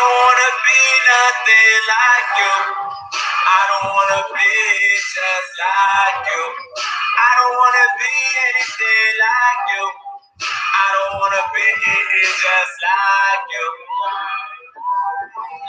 don't wanna be nothing like you. I don't wanna be just like you. I don't wanna be anything like you. I don't wanna be just like you.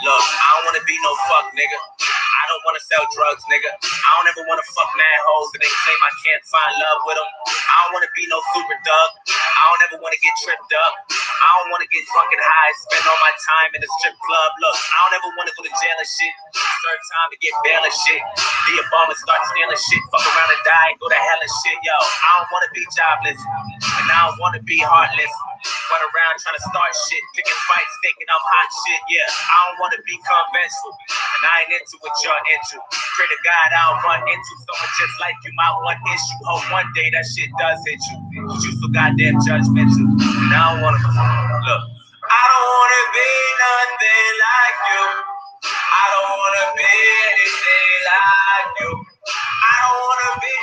Look, I don't wanna be no fuck nigga. I don't wanna sell drugs, nigga. I don't ever wanna fuck mad hoes and they claim I can't find love with them. I don't wanna be no super thug. I don't ever wanna get tripped up. I don't wanna get drunk and high, spend all my time in the strip club. Look, I don't ever wanna go to jail and shit. Third time to get bail and shit. Be a bum and start stealing shit. Fuck around and die and go to hell and shit, yo. I don't wanna be jobless. And I don't wanna be heartless. Run around trying to start shit, picking fights, thinking I'm hot shit, yeah. I don't wanna be conventional, and I ain't into what you're into. Pray to God I don't run into someone just like you. My one issue, hope one day that shit does hit you. Cause you so goddamn judgmental, and I don't wanna, look. I don't wanna be nothing like you. I don't wanna be anything like you. I don't wanna be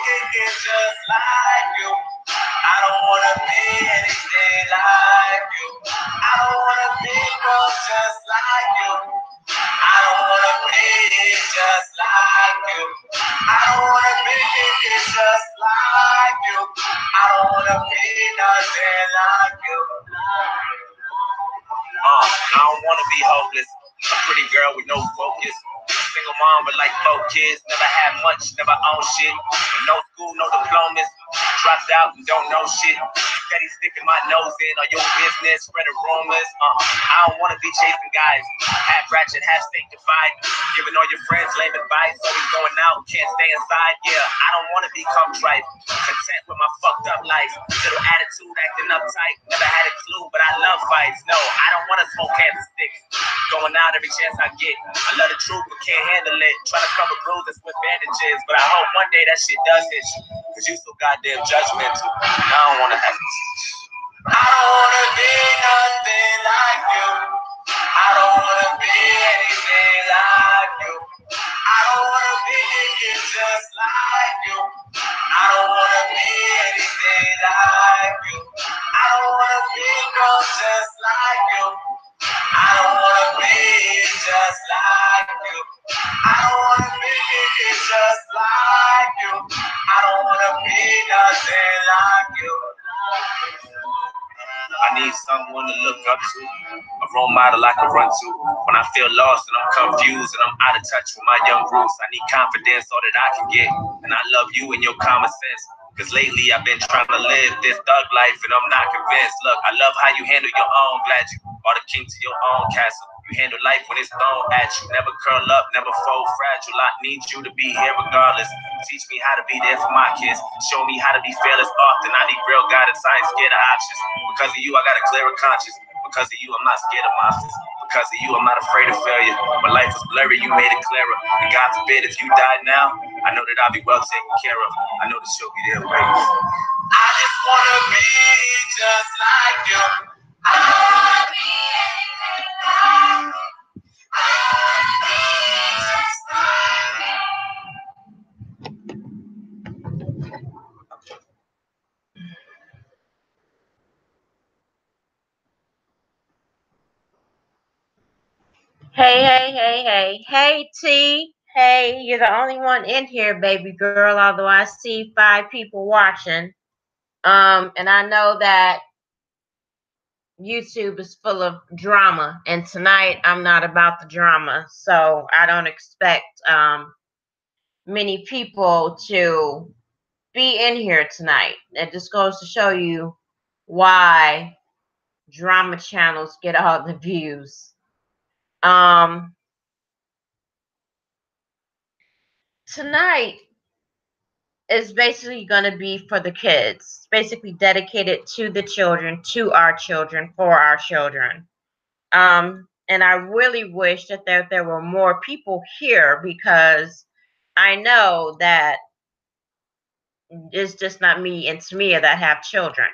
just like you. I don't wanna be anything like you. I don't wanna be just like you. I don't wanna be just like you. I don't wanna be just like you. I don't wanna be nothing like you. I don't wanna be hopeless. A pretty girl with no focus. Single mom but like 4 kids. Never had much, never owned shit. No school, no diplomas. Dropped out and don't know shit. Steady sticking my nose in on your business, spreading rumors. I don't wanna be chasing guys. Half ratchet, half sanctified. Giving all your friends lame advice. Always going out, can't stay inside. Yeah, I don't wanna become trite. Content with my fucked up life. Little attitude, acting uptight. Never had a clue, but I love fights. No, I don't wanna smoke cancer sticks. Going out every chance I get. I love the truth, but can't handle it. Trying to cover bruises with bandages. But I hope one day that shit does hit you. Cause you so goddamn judgmental. And I don't wanna have to. I don't wanna be nothing like you. I don't wanna be anything like you. I don't wanna be just like you. I don't wanna be anything like you. I don't wanna be just like you. I don't wanna be just like you. I don't wanna be just like you. I don't wanna be nothing like you. I need someone to look up to, a role model I can run to. When I feel lost and I'm confused and I'm out of touch with my young roots, I need confidence so that I can get. And I love you and your common sense. Cause lately I've been trying to live this thug life and I'm not convinced. Look, I love how you handle your own. Glad you are the king to your own castle. You handle life when it's thrown at you. Never curl up, never fold fragile. I need you to be here regardless. Teach me how to be there for my kids. Show me how to be fearless often. I need real guidance. I ain't scared of options. Because of you, I got a clearer conscience. Because of you, I'm not scared of monsters. Because of you, I'm not afraid of failure. When life was blurry, you made it clearer. And God forbid, if you die now, I know that I'll be well taken care of. I know that you'll be there waiting. I just wanna be just like you. I wanna be anything like you. I wanna be just like you. Hey, T. Hey, you're the only one in here, baby girl, although I see 5 people watching. And I know that YouTube is full of drama, and tonight I'm not about the drama, so I don't expect many people to be in here tonight. It just goes to show you why drama channels get all the views. Tonight is basically going to be for the kids. It's basically dedicated to the children, to our children, for our children. And I really wish that there were more people here, because I know that it's just not me and Tamia that have children.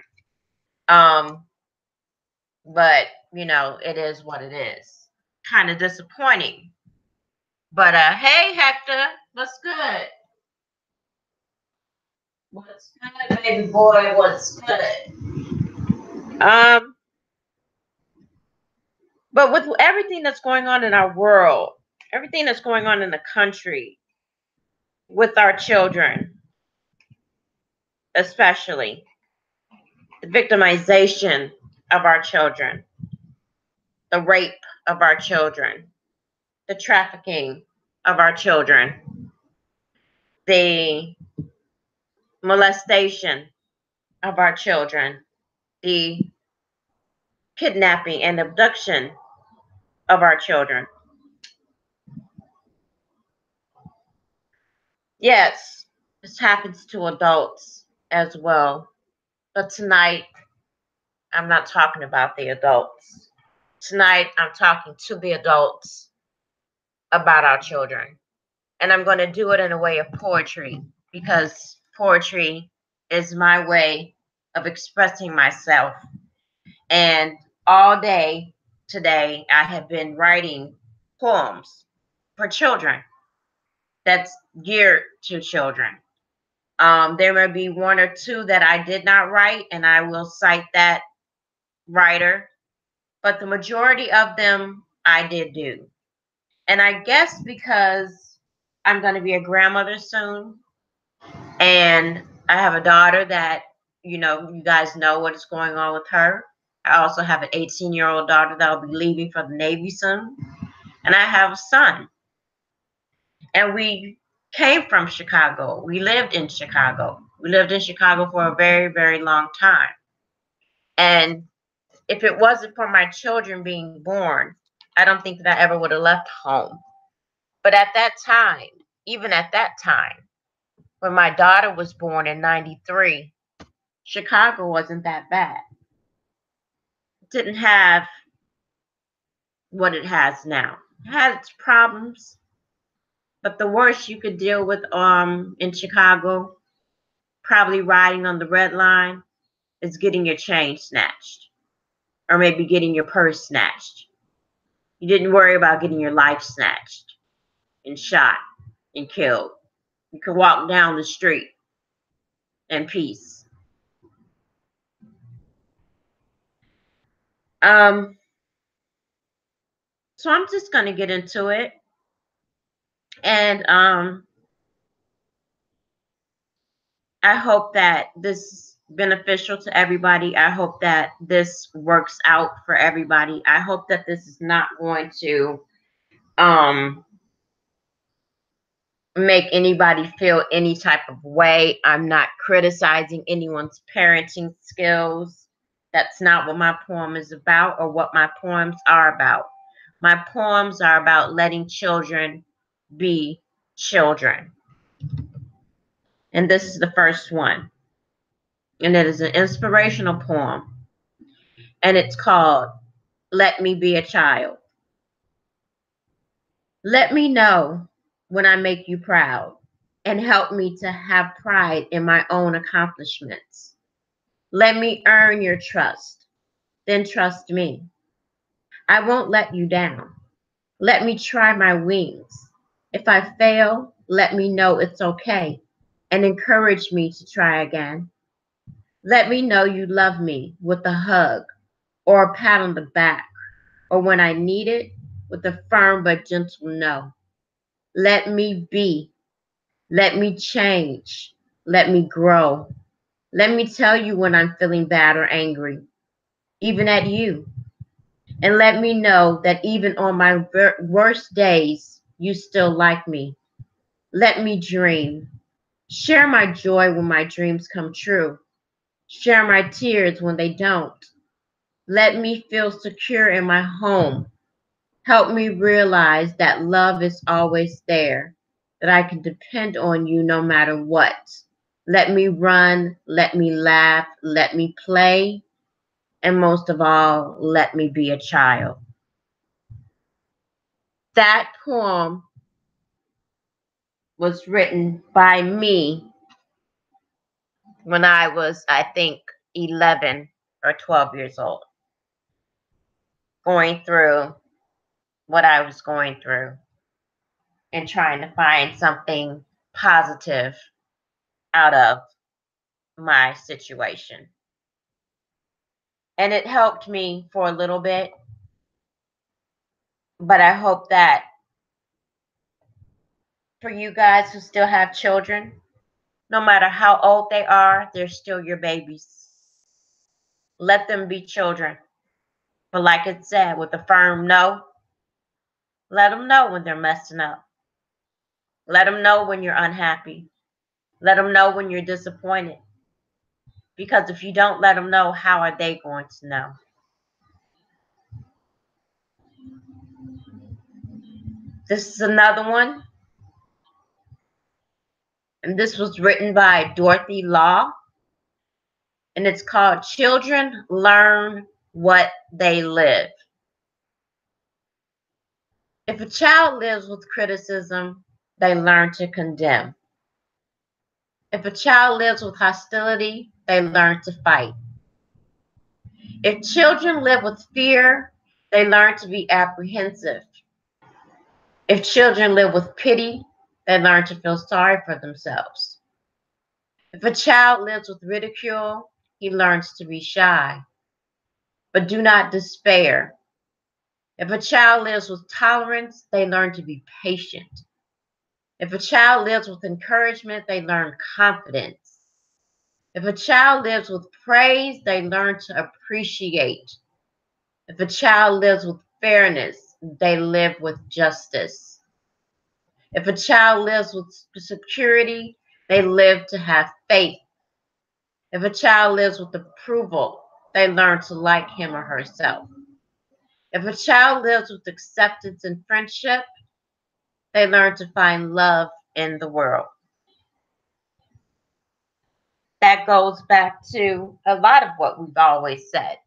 But you know, it is what it is. Kind of disappointing. But hey Hector, what's good? What's good, baby boy? What's good? Um, but with everything that's going on in our world, everything that's going on in the country, with our children, especially the victimization of our children, the rape of our children, the trafficking of our children, the molestation of our children, the kidnapping and abduction of our children. Yes, this happens to adults as well. But tonight, I'm not talking about the adults. Tonight, I'm talking to the adults about our children. And I'm going to do it in a way of poetry, because poetry is my way of expressing myself. And all day today, I have been writing poems for children that's geared to children. There may be one or two that I did not write, and I will cite that writer, but the majority of them I did do. And I guess because I'm going to be a grandmother soon, and I have a daughter that, you know, you guys know what is going on with her. I also have an 18-year-old daughter that will be leaving for the Navy soon. And I have a son. And we came from Chicago. We lived in Chicago. We lived in Chicago for a very, very long time. And if it wasn't for my children being born, I don't think that I ever would have left home. But at that time, even at that time, when my daughter was born in 93, Chicago wasn't that bad. It didn't have what it has now. It had its problems, but the worst you could deal with in Chicago, probably riding on the red line, is getting your chain snatched, or maybe getting your purse snatched. You didn't worry about getting your life snatched and shot and killed. You could walk down the street in peace. So I'm just gonna get into it, and I hope that this is beneficial to everybody. I hope that this works out for everybody. I hope that this is not going to make anybody feel any type of way. I'm not criticizing anyone's parenting skills. That's not what my poem is about, or what my poems are about. My poems are about letting children be children. And this is the first one. And it is an inspirational poem. And it's called Let Me Be a Child. Let me know when I make you proud, and help me to have pride in my own accomplishments. Let me earn your trust, then trust me. I won't let you down. Let me try my wings. If I fail, let me know it's okay, and encourage me to try again. Let me know you love me with a hug, or a pat on the back, or when I need it, with a firm but gentle no. Let me be. Let me change. Let me grow. Let me tell you when I'm feeling bad or angry, even at you. And let me know that even on my worst days, you still like me. Let me dream. Share my joy when my dreams come true. Share my tears when they don't. Let me feel secure in my home. Help me realize that love is always there, that I can depend on you no matter what. Let me run, let me laugh, let me play, and most of all, let me be a child. That poem was written by me when I was, I think, 11 or 12 years old, going through what I was going through and trying to find something positive out of my situation. And it helped me for a little bit, but I hope that for you guys who still have children, no matter how old they are, they're still your babies. Let them be children. But like it said, with a firm no, let them know when they're messing up. Let them know when you're unhappy. Let them know when you're disappointed. Because if you don't let them know, how are they going to know? This is another one. And this was written by Dorothy Law. And it's called Children Learn What They Live. If a child lives with criticism, they learn to condemn. If a child lives with hostility, they learn to fight. If children live with fear, they learn to be apprehensive. If children live with pity, they learn to feel sorry for themselves. If a child lives with ridicule, he learns to be shy. But do not despair. If a child lives with tolerance, they learn to be patient. If a child lives with encouragement, they learn confidence. If a child lives with praise, they learn to appreciate. If a child lives with fairness, they live with justice. If a child lives with security, they live to have faith. If a child lives with approval, they learn to like him or herself. If a child lives with acceptance and friendship, they learn to find love in the world. That goes back to a lot of what we've always said.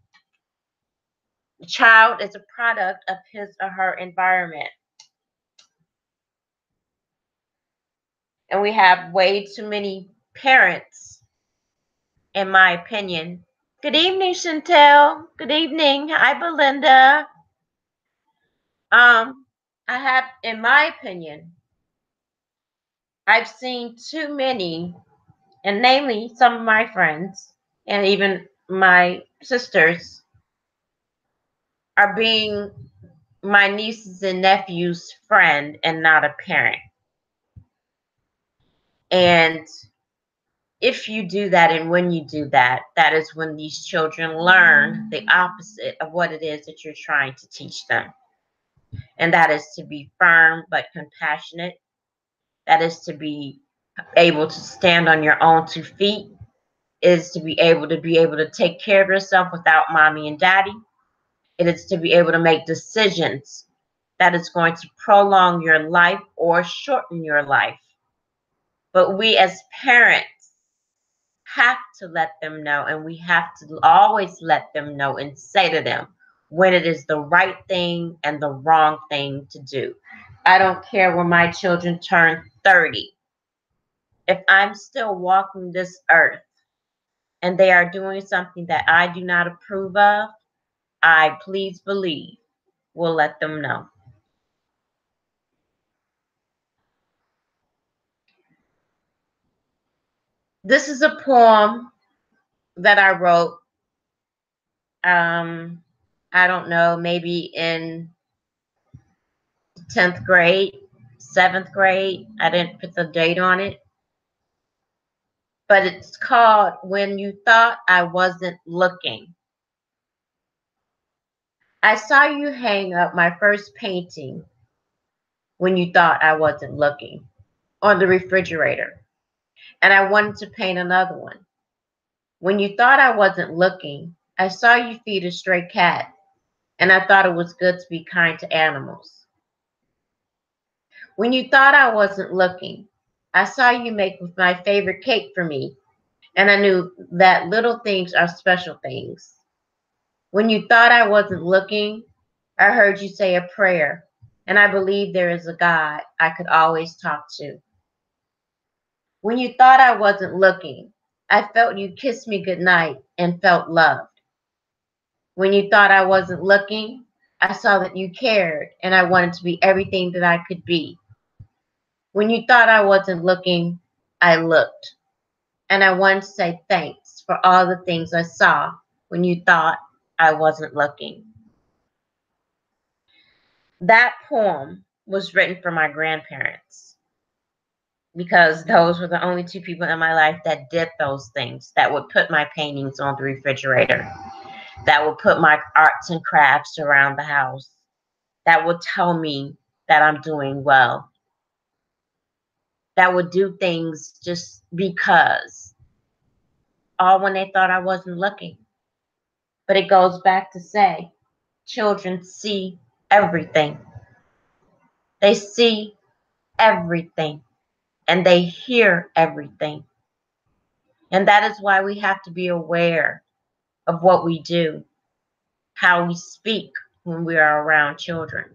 The child is a product of his or her environment. And we have way too many parents, in my opinion. Good evening, Chantel. Good evening. Hi, Belinda. I have, in my opinion, I've seen too many, and namely some of my friends and even my sisters are being my nieces and nephews' friend and not a parent. And if you do that and when you do that, that is when these children learn the opposite of what it is that you're trying to teach them. And that is to be firm but compassionate. That is to be able to stand on your own 2 feet. It is to be able to take care of yourself without mommy and daddy. It is to be able to make decisions that is going to prolong your life or shorten your life. But we as parents have to let them know, and we have to always let them know and say to them when it is the right thing and the wrong thing to do. I don't care when my children turn 30. If I'm still walking this earth and they are doing something that I do not approve of, I, please believe, will let them know. This is a poem that I wrote, I don't know, maybe in 10th grade, 7th grade. I didn't put the date on it. But it's called When You Thought I Wasn't Looking. I saw you hang up my first painting when you thought I wasn't looking on the refrigerator. And I wanted to paint another one. When you thought I wasn't looking, I saw you feed a stray cat. And I thought it was good to be kind to animals. When you thought I wasn't looking, I saw you make my favorite cake for me, and I knew that little things are special things. When you thought I wasn't looking, I heard you say a prayer, And I believe there is a God I could always talk to. When you thought I wasn't looking, I felt you kiss me goodnight and felt loved. When you thought I wasn't looking, I saw that you cared and I wanted to be everything that I could be. When you thought I wasn't looking, I looked. And I wanted to say thanks for all the things I saw when you thought I wasn't looking. That poem was written for my grandparents because those were the only two people in my life that did those things, that would put my paintings on the refrigerator, that would put my arts and crafts around the house, that would tell me that I'm doing well, that would do things just because, all when they thought I wasn't looking. But it goes back to say, children see everything. They see everything and they hear everything. And that is why we have to be aware of what we do, how we speak when we are around children,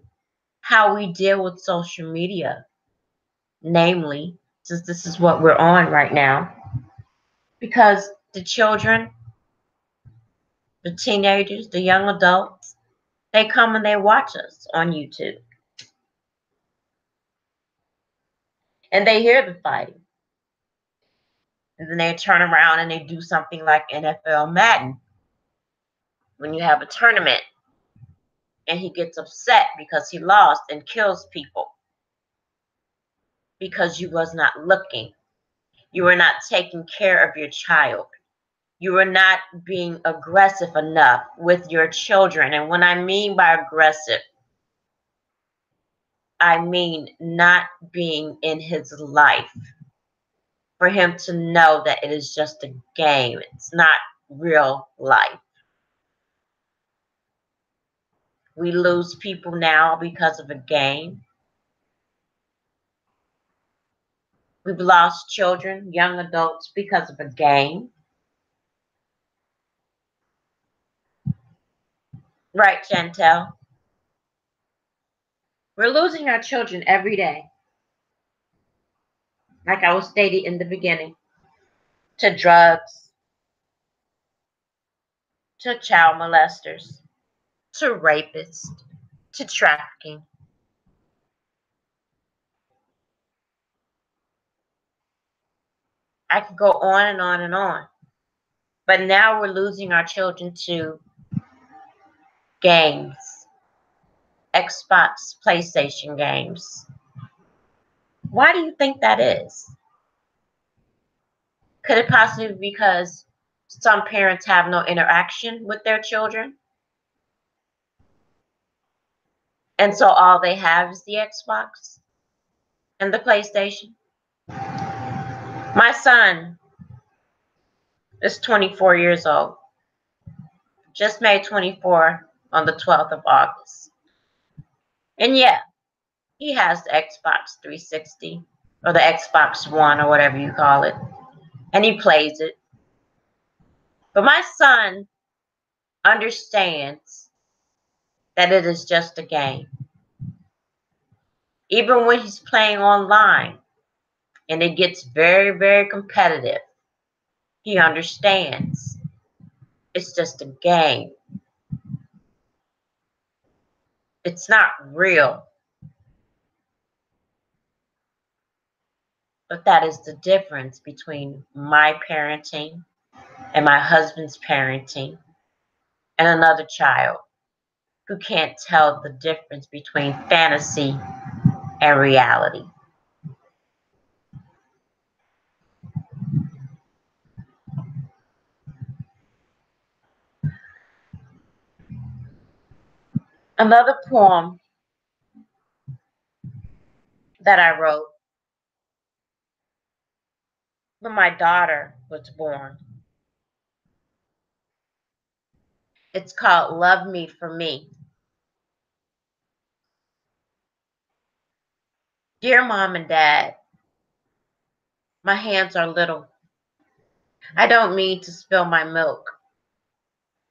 how we deal with social media, namely, since this is what we're on right now, because the children, the teenagers, the young adults, they come and they watch us on YouTube. And they hear the fighting. And then they turn around and they do something like NFL Madden. When you have a tournament and he gets upset because he lost and kills people because you was not looking. You were not taking care of your child. You were not being aggressive enough with your children. And when I mean by aggressive, I mean not being in his life for him to know that it is just a game. It's not real life. We lose people now because of a game. We've lost children, young adults because of a game. Right, Chantel? We're losing our children every day. Like I was stated in the beginning, to drugs, to child molesters, to rapists, to trafficking. I could go on and on and on. But now we're losing our children to games, Xbox, PlayStation games. Why do you think that is? Could it possibly be because some parents have no interaction with their children? And so all they have is the Xbox and the PlayStation? My son is 24 years old. Just made 24 on the 12th of August. And yeah, he has the Xbox 360 or the Xbox One or whatever you call it. And he plays it. But my son understands that it is just a game. Even when he's playing online and it gets very, very competitive, he understands it's just a game. It's not real. But that is the difference between my parenting and my husband's parenting and another child who can't tell the difference between fantasy and reality. Another poem that I wrote when my daughter was born. It's called Love Me for Me. Dear Mom and Dad, my hands are little. I don't mean to spill my milk.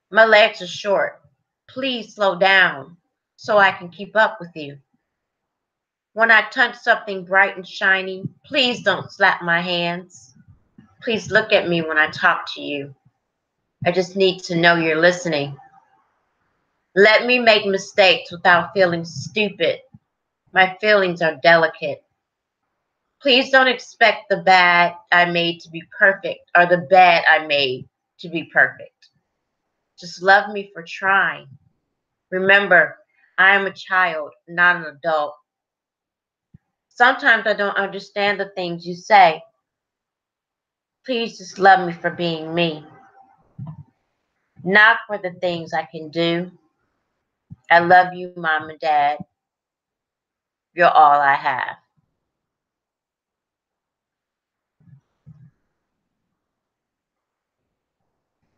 My legs are short. Please slow down so I can keep up with you. When I touch something bright and shiny, please don't slap my hands. Please look at me when I talk to you. I just need to know you're listening. Let me make mistakes without feeling stupid. My feelings are delicate. Please don't expect the bad I made to be perfect or the bad I made to be perfect. Just love me for trying. Remember, I am a child, not an adult. Sometimes I don't understand the things you say. Please just love me for being me, not for the things I can do. I love you, Mom and Dad. You're all I have.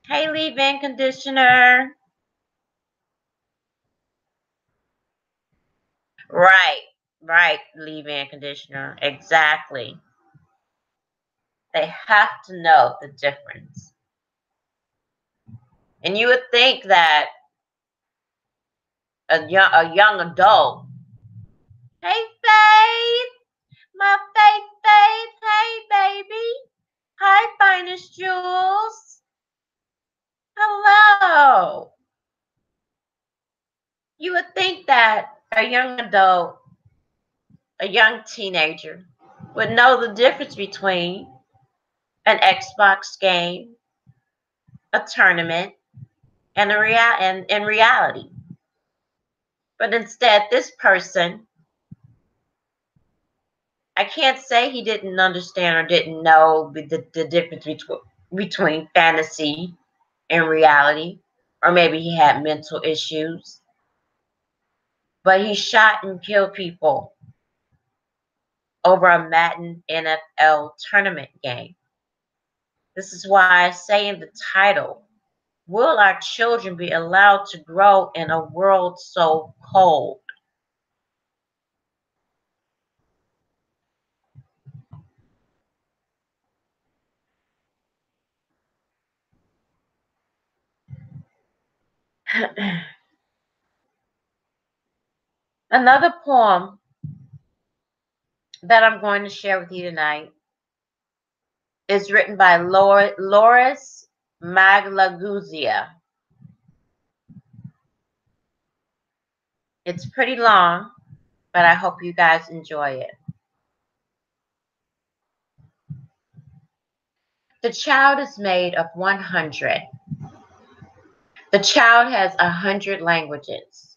Hey, leave-in conditioner. Right, right, leave-in conditioner. Exactly. They have to know the difference. And you would think that a young adult, hey, Faith, my Faith, hey, baby. Hi, finest Jules. Hello. You would think that a young adult, a young teenager, would know the difference between an Xbox game, a tournament, and in reality. But instead, this person, I can't say he didn't understand or didn't know the difference between fantasy and reality, or maybe he had mental issues. But he shot and killed people over a Madden NFL tournament game. This is why I say in the title, will our children be allowed to grow in a world so cold? Another poem that I'm going to share with you tonight is written by Loris Maglaguzia. It's pretty long, but I hope you guys enjoy it. The child is made of 100. The child has 100 languages,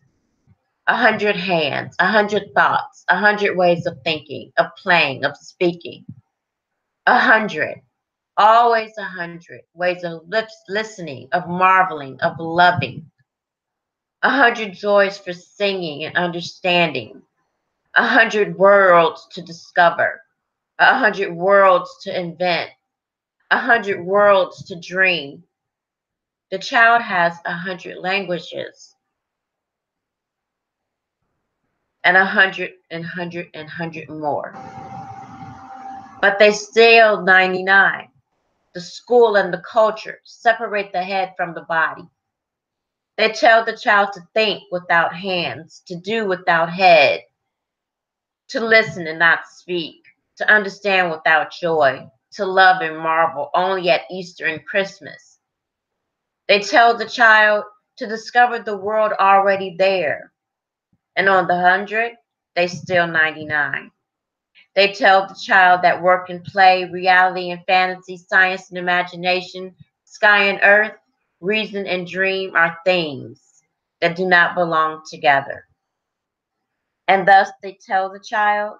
100 hands, 100 thoughts, 100 ways of thinking, of playing, of speaking. 100, always 100 ways of listening, of marveling, of loving. 100 joys for singing and understanding. 100 worlds to discover. 100 worlds to invent. 100 worlds to dream. The child has 100 languages and 100 and 100 and 100 more. But they still 99. The school and the culture separate the head from the body. They tell the child to think without hands, to do without head, to listen and not speak, to understand without joy, to love and marvel only at Easter and Christmas. They tell the child to discover the world already there. And on the 100, they still 99. They tell the child that work and play, reality and fantasy, science and imagination, sky and earth, reason and dream are things that do not belong together. And thus they tell the child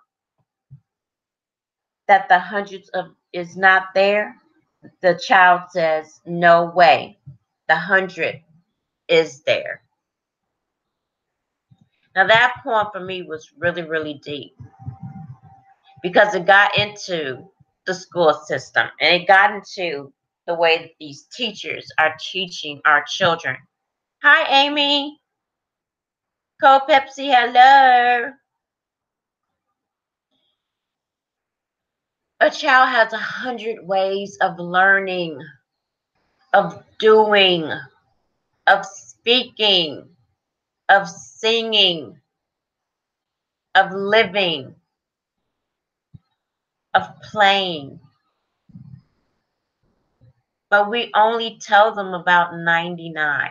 that the hundreds of is not there. The child says, no way, the 100 is there. Now that poem for me was really, really deep because it got into the school system and it got into the way that these teachers are teaching our children. Hi, Amy. Cold Pepsi, hello. A child has 100 ways of learning, of doing, of speaking, of singing. of living, of playing. But we only tell them about 99.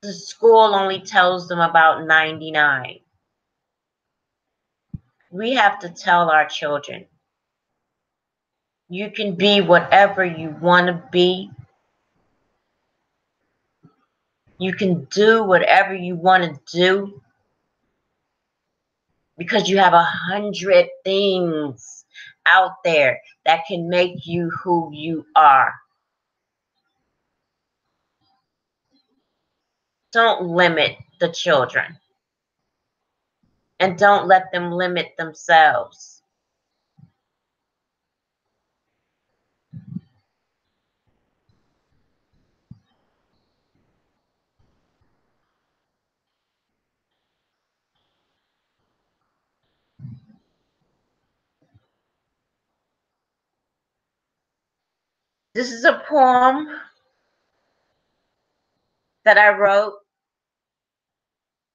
The school only tells them about 99. We have to tell our children, you can be whatever you want to be. You can do whatever you want to do because you have 100 things out there that can make you who you are. Don't limit the children and don't let them limit themselves. This is a poem that I wrote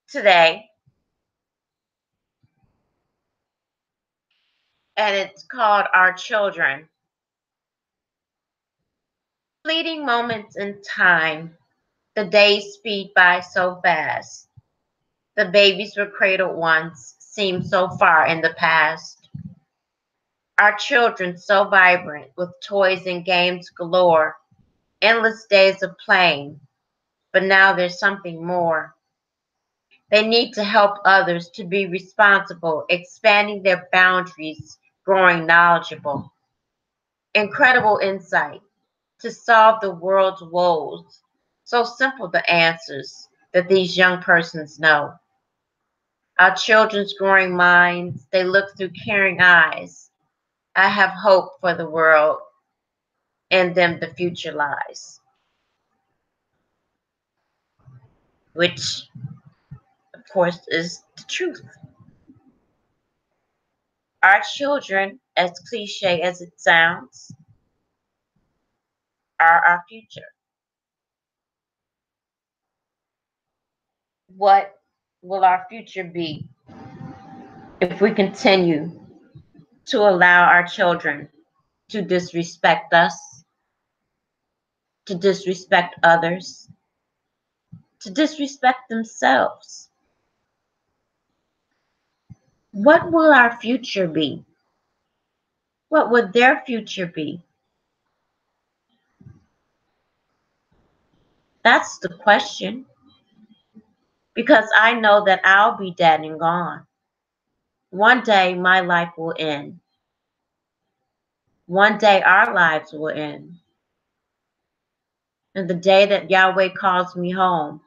today, and it's called Our Children. Fleeting moments in time, the days speed by so fast. The babies were cradled once seem so far in the past. Our children so vibrant with toys and games galore, endless days of playing, but now there's something more. They need to help others to be responsible, expanding their boundaries, growing knowledgeable. Incredible insight to solve the world's woes. So simple the answers that these young persons know. Our children's growing minds, they look through caring eyes. I have hope for the world. In them the future lies. Which, of course, is the truth. Our children, as cliche as it sounds, are our future. What will our future be if we continue to allow our children to disrespect us, to disrespect others, to disrespect themselves? What will our future be? What would their future be? That's the question. Because I know that I'll be dead and gone. One day my life will end. One day our lives will end. And the day that Yahweh calls me home,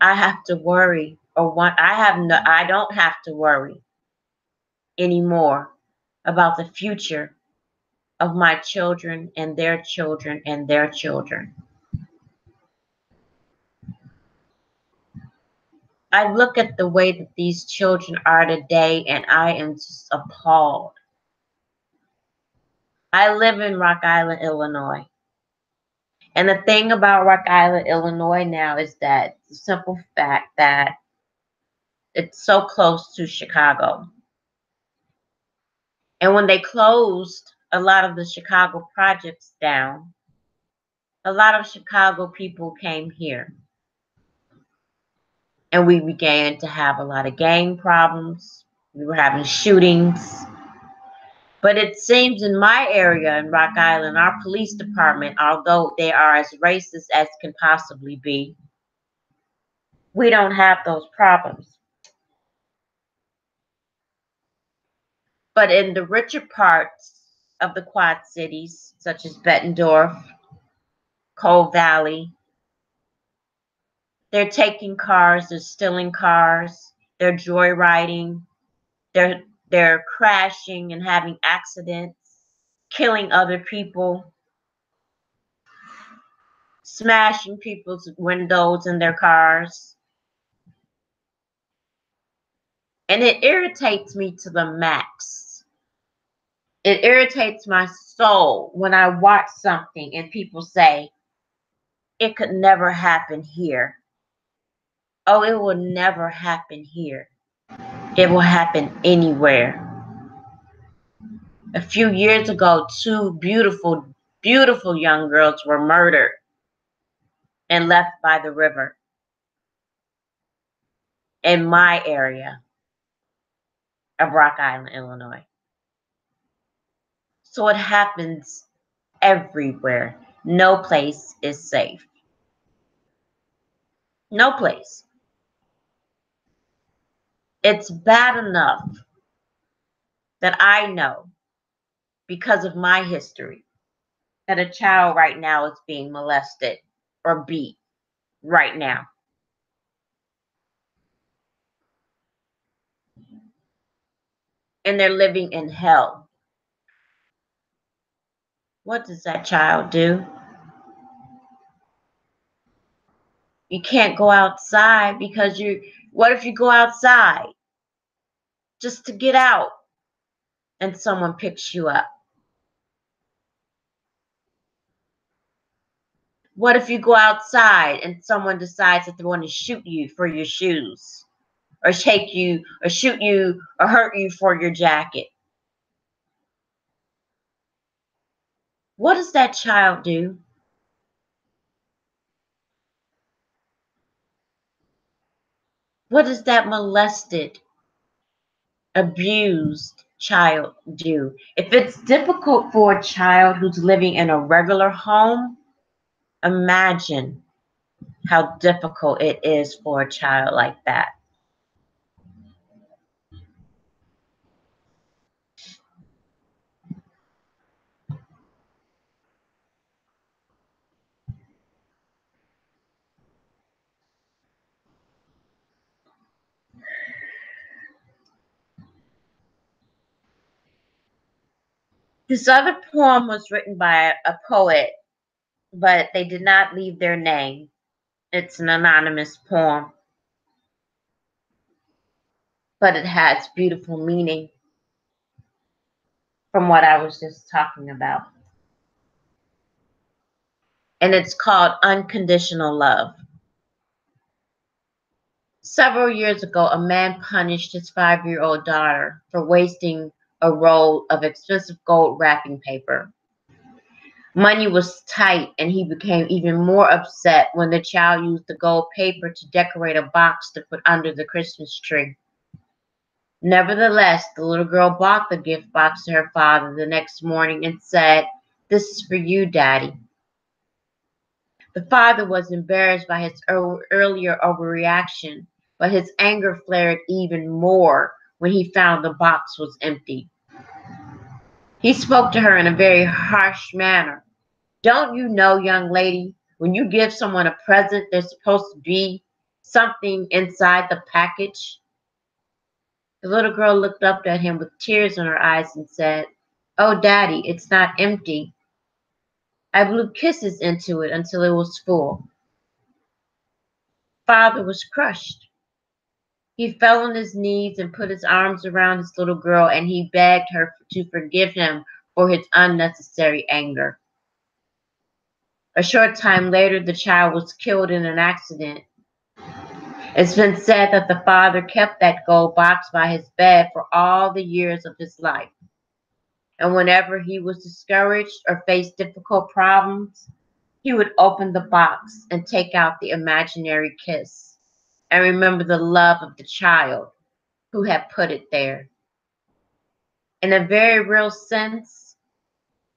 I have to worry I don't have to worry anymore about the future of my children and their children and their children. I look at the way that these children are today and I am just appalled. I live in Rock Island, Illinois. And the thing about Rock Island, Illinois now is that the simple fact that it's so close to Chicago. And when they closed a lot of the Chicago projects down, a lot of Chicago people came here. And we began to have a lot of gang problems. We were having shootings. But it seems in my area in Rock Island, our police department, although they are as racist as can possibly be, we don't have those problems. But in the richer parts of the Quad Cities, such as Bettendorf, Coal Valley, they're taking cars, they're stealing cars, they're joyriding, they're crashing and having accidents, killing other people, smashing people's windows in their cars. And it irritates me to the max. It irritates my soul when I watch something and people say, it could never happen here. Oh, it will never happen here. It will happen anywhere. A few years ago, two beautiful, beautiful young girls were murdered and left by the river in my area of Rock Island, Illinois. So it happens everywhere. No place is safe. No place. It's bad enough that I know, because of my history, that a child right now is being molested or beat right now. And they're living in hell. What does that child do? You can't go outside because what if you go outside just to get out and someone picks you up? What if you go outside and someone decides that they want to shoot you for your shoes, or take you, or shoot you, or hurt you for your jacket? What does that child do? What does that molested, abused child do? If it's difficult for a child who's living in a regular home, imagine how difficult it is for a child like that. This other poem was written by a poet, but they did not leave their name. It's an anonymous poem, but it has beautiful meaning from what I was just talking about. And it's called Unconditional Love. Several years ago, a man punished his 5-year-old daughter for wasting a roll of expensive gold wrapping paper. Money was tight, and he became even more upset when the child used the gold paper to decorate a box to put under the Christmas tree. Nevertheless, the little girl brought the gift box to her father the next morning and said, "This is for you, Daddy." The father was embarrassed by his earlier overreaction, but his anger flared even more when he found the box was empty. He spoke to her in a very harsh manner. "Don't you know, young lady, when you give someone a present, there's supposed to be something inside the package?" The little girl looked up at him with tears in her eyes and said, "Oh, Daddy, it's not empty. I blew kisses into it until it was full." Father was crushed. He fell on his knees and put his arms around his little girl, and he begged her to forgive him for his unnecessary anger. A short time later, the child was killed in an accident. It's been said that the father kept that gold box by his bed for all the years of his life. And whenever he was discouraged or faced difficult problems, he would open the box and take out the imaginary kiss and remember the love of the child who had put it there. In a very real sense,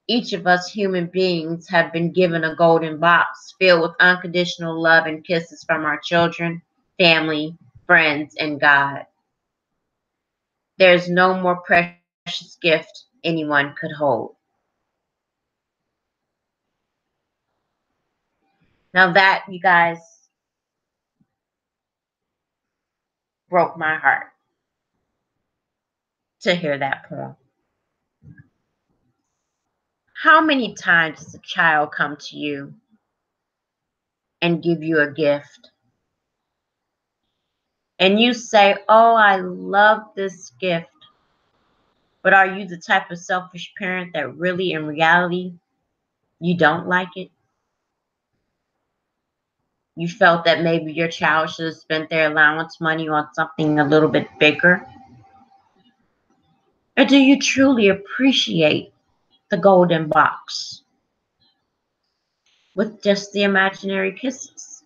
each of us human beings have been given a golden box filled with unconditional love and kisses from our children, family, friends, and God. There is no more precious gift anyone could hold. Now that, you guys, broke my heart to hear that poem. How many times does a child come to you and give you a gift? And you say, "Oh, I love this gift." But are you the type of selfish parent that really, in reality, you don't like it? You felt that maybe your child should have spent their allowance money on something a little bit bigger? Or do you truly appreciate the golden box with just the imaginary kisses?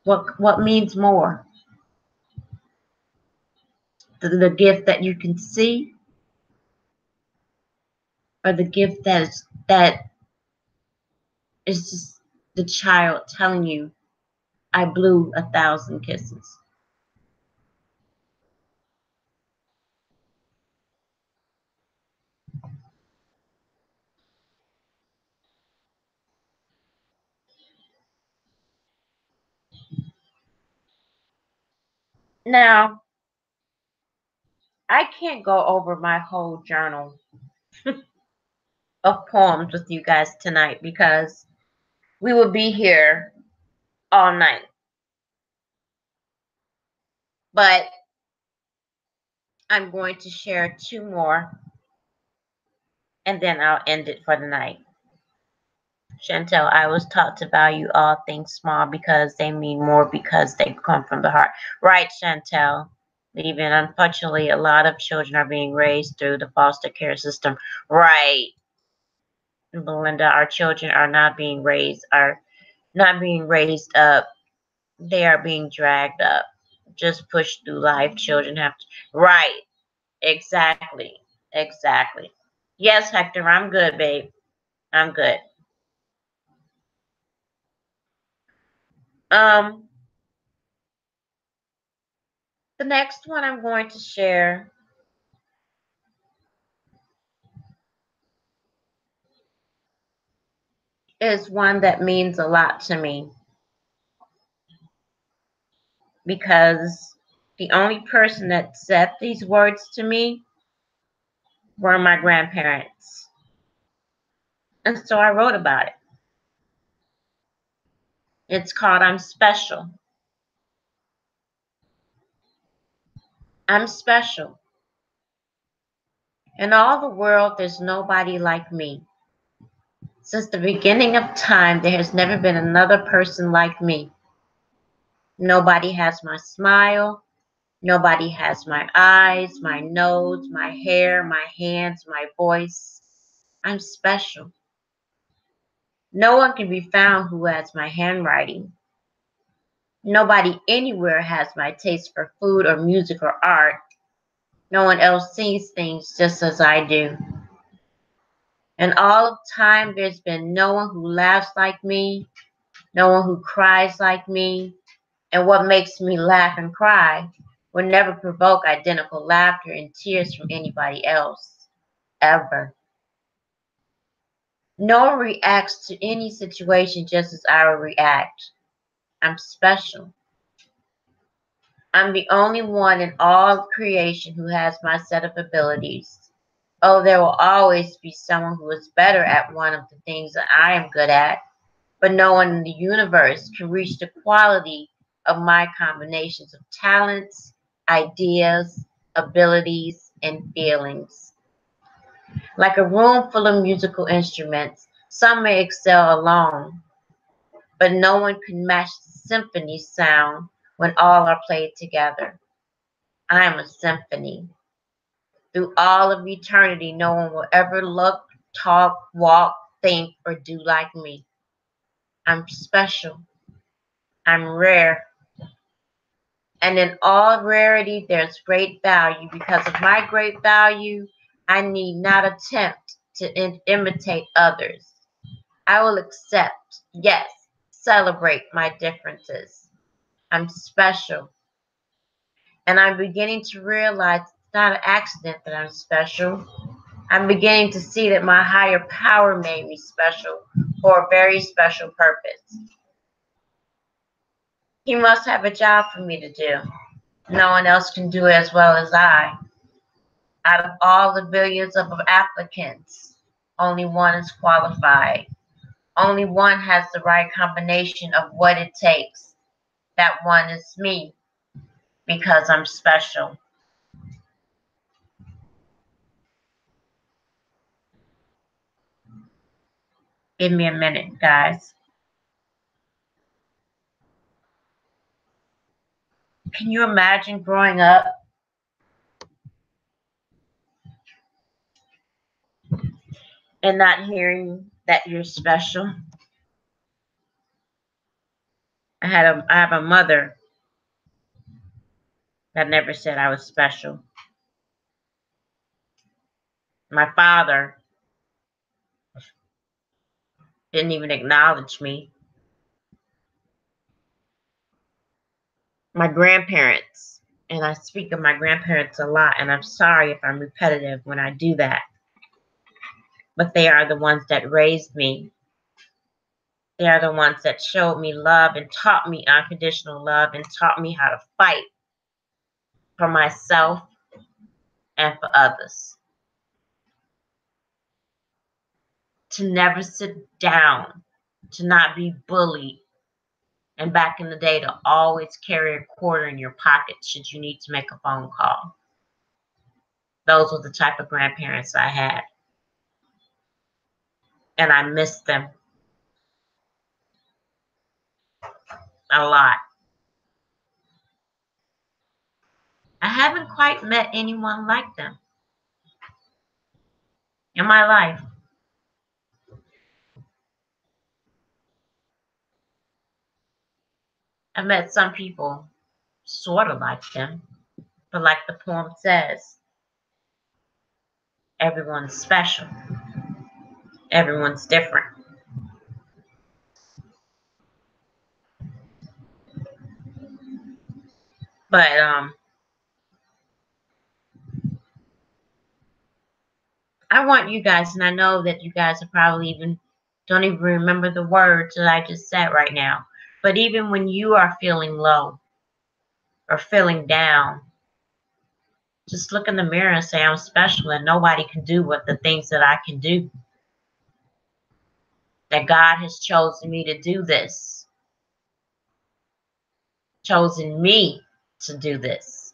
What means more? The gift that you can see, or the gift that is just the child telling you, I blew 1,000 kisses? Now, I can't go over my whole journal of poems with you guys tonight because we will be here all night. But I'm going to share 2 more and then I'll end it for the night. Chantel, I was taught to value all things small because they mean more because they come from the heart. Right, Chantel. Even unfortunately, a lot of children are being raised through the foster care system. Right, Belinda, our children are not being raised up. They are being dragged up. Just pushed through life. Children have to. Right, exactly. Exactly. Yes, Hector, I'm good, babe. I'm good. Um, the next one I'm going to share is one that means a lot to me because the only person that said these words to me were my grandparents. And so I wrote about it. It's called I'm Special. I'm special. In all the world, there's nobody like me. Since the beginning of time, there has never been another person like me. Nobody has my smile. Nobody has my eyes, my nose, my hair, my hands, my voice. I'm special. No one can be found who has my handwriting. Nobody anywhere has my taste for food or music or art. No one else sees things just as I do. In all of time, there's been no one who laughs like me, no one who cries like me, and what makes me laugh and cry will never provoke identical laughter and tears from anybody else, ever. No one reacts to any situation just as I will react. I'm special. I'm the only one in all of creation who has my set of abilities. Oh, there will always be someone who is better at one of the things that I am good at, but no one in the universe can reach the quality of my combinations of talents, ideas, abilities, and feelings. Like a room full of musical instruments, some may excel alone, but no one can match the symphony sound when all are played together. I am a symphony. Through all of eternity, no one will ever look, talk, walk, think, or do like me. I'm special. I'm rare. And in all rarity, there's great value. Because of my great value, I need not attempt to imitate others. I will accept, yes, celebrate my differences. I'm special. And I'm beginning to realize it's not an accident that I'm special. I'm beginning to see that my higher power made me special for a very special purpose. He must have a job for me to do. No one else can do it as well as I. Out of all the billions of applicants, only one is qualified. Only one has the right combination of what it takes. That one is me, because I'm special. Give me a minute, guys. Can you imagine growing up and not hearing that you're special? I have a mother that never said I was special. My father didn't even acknowledge me. My grandparents, and I speak of my grandparents a lot, and I'm sorry if I'm repetitive when I do that, but they are the ones that raised me. They are the ones that showed me love and taught me unconditional love and taught me how to fight for myself and for others. To never sit down, to not be bullied, and back in the day to always carry a quarter in your pocket should you need to make a phone call. Those were the type of grandparents I had. And I miss them a lot. I haven't quite met anyone like them in my life. I've met some people sort of like them, but like the poem says, everyone's special. Everyone's different. But I want you guys, and I know that you guys are probably don't even remember the words that I just said right now. But even when you are feeling low or feeling down, just look in the mirror and say, I'm special and nobody can do what the things that I can do. That God has chosen me to do this. Chosen me to do this.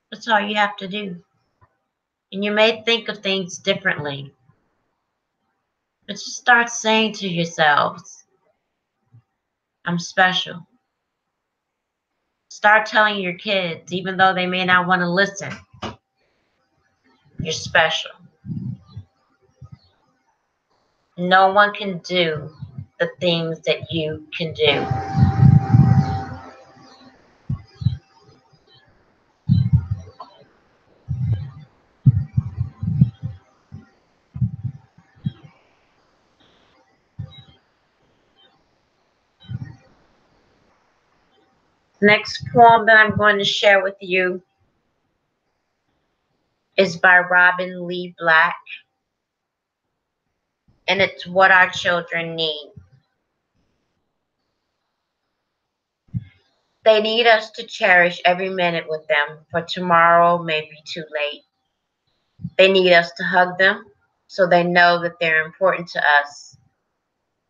That's all you have to do. And you may think of things differently. But just start saying to yourselves, I'm special. Start telling your kids, even though they may not want to listen, you're special. No one can do the things that you can do. Next poem that I'm going to share with you is by Robin Lee Black, and it's What Our Children Need. They need us to cherish every minute with them, for tomorrow may be too late. They need us to hug them so they know that they're important to us.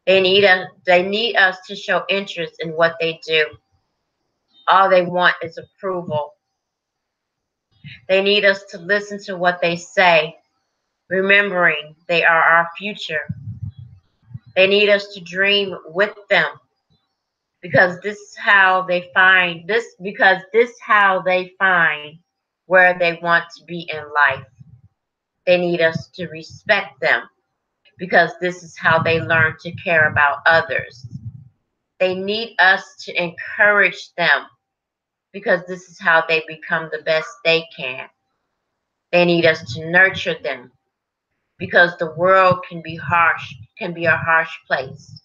They need us to show interest in what they do. All they want is approval. They need us to listen to what they say, remembering they are our future. They need us to dream with them because this is how they find where they want to be in life. They need us to respect them because this is how they learn to care about others. They need us to encourage them because this is how they become the best they can. They need us to nurture them because the world can be a harsh place,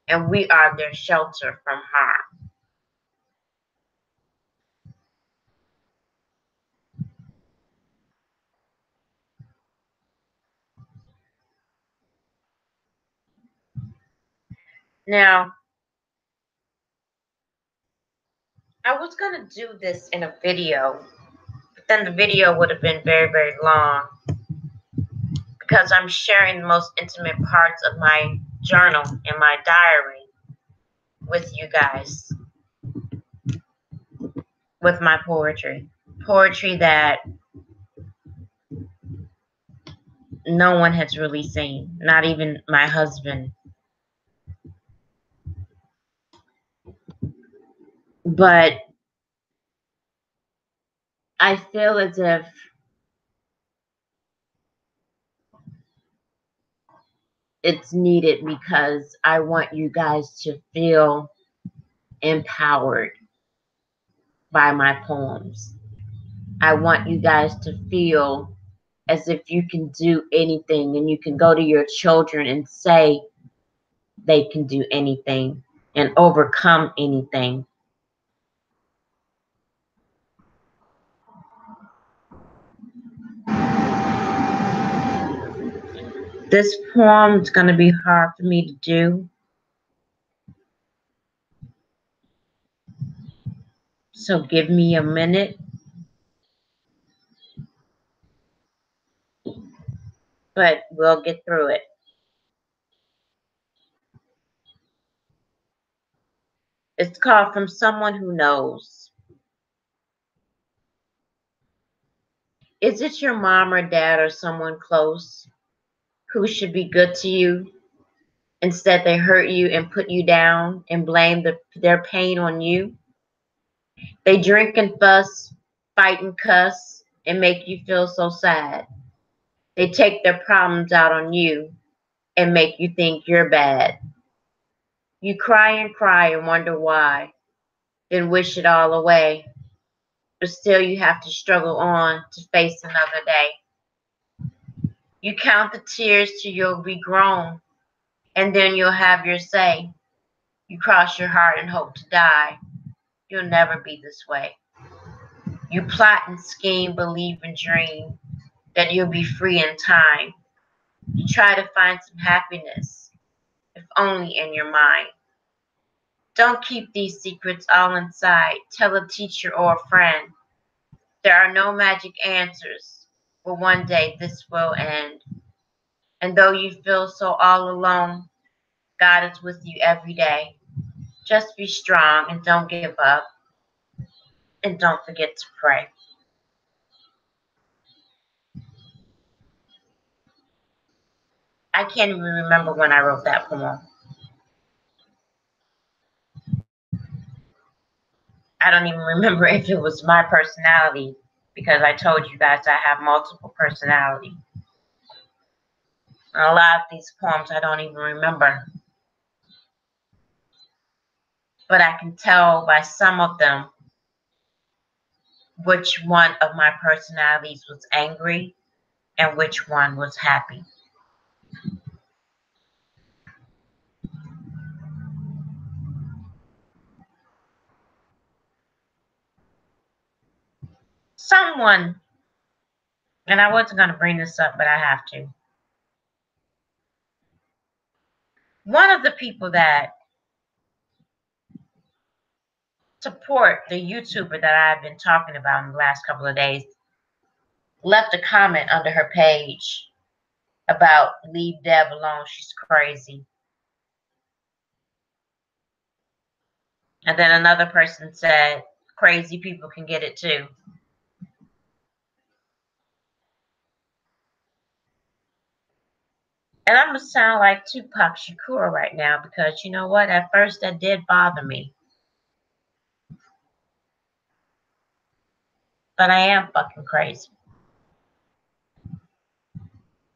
and we are their shelter from harm. Now, I was going to do this in a video, but then the video would have been very, very long because I'm sharing the most intimate parts of my journal and my diary with you guys, with my poetry. Poetry that no one has really seen, not even my husband. But I feel as if it's needed because I want you guys to feel empowered by my poems. I want you guys to feel as if you can do anything and you can go to your children and say they can do anything and overcome anything. This poem is going to be hard for me to do. So give me a minute. But we'll get through it. It's called From Someone Who Knows. Is it your mom or dad or someone close who should be good to you? Instead, they hurt you and put you down and blame their pain on you. They drink and fuss, fight and cuss, and make you feel so sad. They take their problems out on you and make you think you're bad. You cry and wonder why, then wish it all away. But still you have to struggle on to face another day. You count the tears till you'll be grown, and then you'll have your say. You cross your heart and hope to die. You'll never be this way. You plot and scheme, believe and dream that you'll be free in time. You try to find some happiness, if only in your mind. Don't keep these secrets all inside. Tell a teacher or a friend. There are no magic answers, but one day this will end. And though you feel so all alone, God is with you every day. Just be strong and don't give up. And don't forget to pray. I can't even remember when I wrote that poem. I don't even remember if it was my personality, because I told you guys I have multiple personality. And a lot of these poems I don't even remember. But I can tell by some of them which one of my personalities was angry and which one was happy. Someone, and I wasn't going to bring this up, but I have to. One of the people that support the YouTuber that I've been talking about in the last couple of days left a comment under her page about leave Deb alone, she's crazy. And then another person said, crazy people can get it too. And I'm going to sound like Tupac Shakur right now because you know what? At first that did bother me. But I am fucking crazy.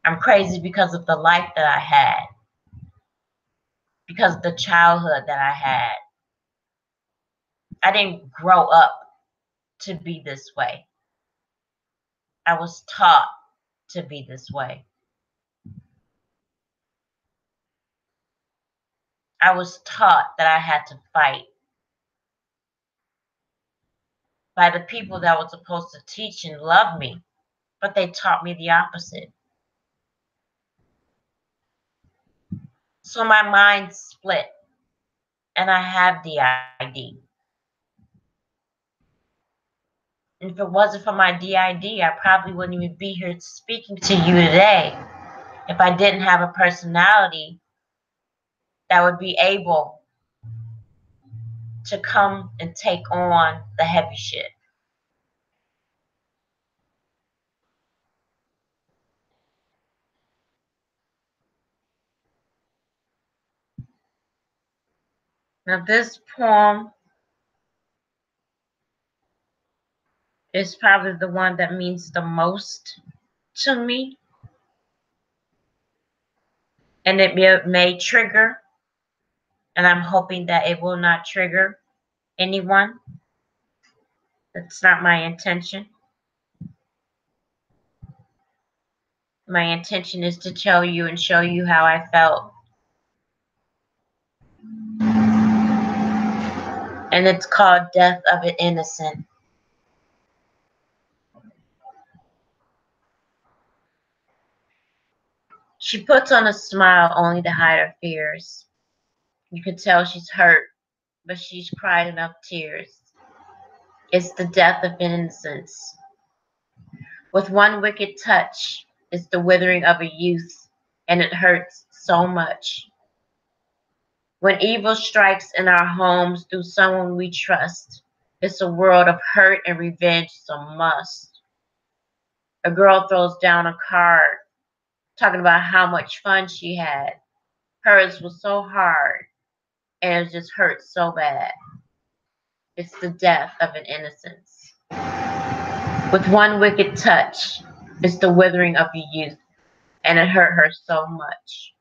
I'm crazy because of the life that I had. Because of the childhood that I had. I didn't grow up to be this way. I was taught to be this way. I was taught that I had to fight by the people that were supposed to teach and love me, but they taught me the opposite. So my mind split, and I have DID. And if it wasn't for my DID, I probably wouldn't even be here speaking to you today if I didn't have a personality that would be able to come and take on the heavy shit. Now, this poem is probably the one that means the most to me, and it may trigger, and I'm hoping that it will not trigger anyone. That's not my intention. My intention is to tell you and show you how I felt. And it's called Death of an Innocent. She puts on a smile only to hide her fears. You can tell she's hurt, but she's cried enough tears. It's the death of innocence. With one wicked touch, it's the withering of a youth, and it hurts so much. When evil strikes in our homes through someone we trust, it's a world of hurt and revenge, so must. A girl throws down a card talking about how much fun she had. Hers was so hard, and it just hurt so bad. It's the death of an innocence. With one wicked touch, it's the withering of a youth, and it hurt her so much.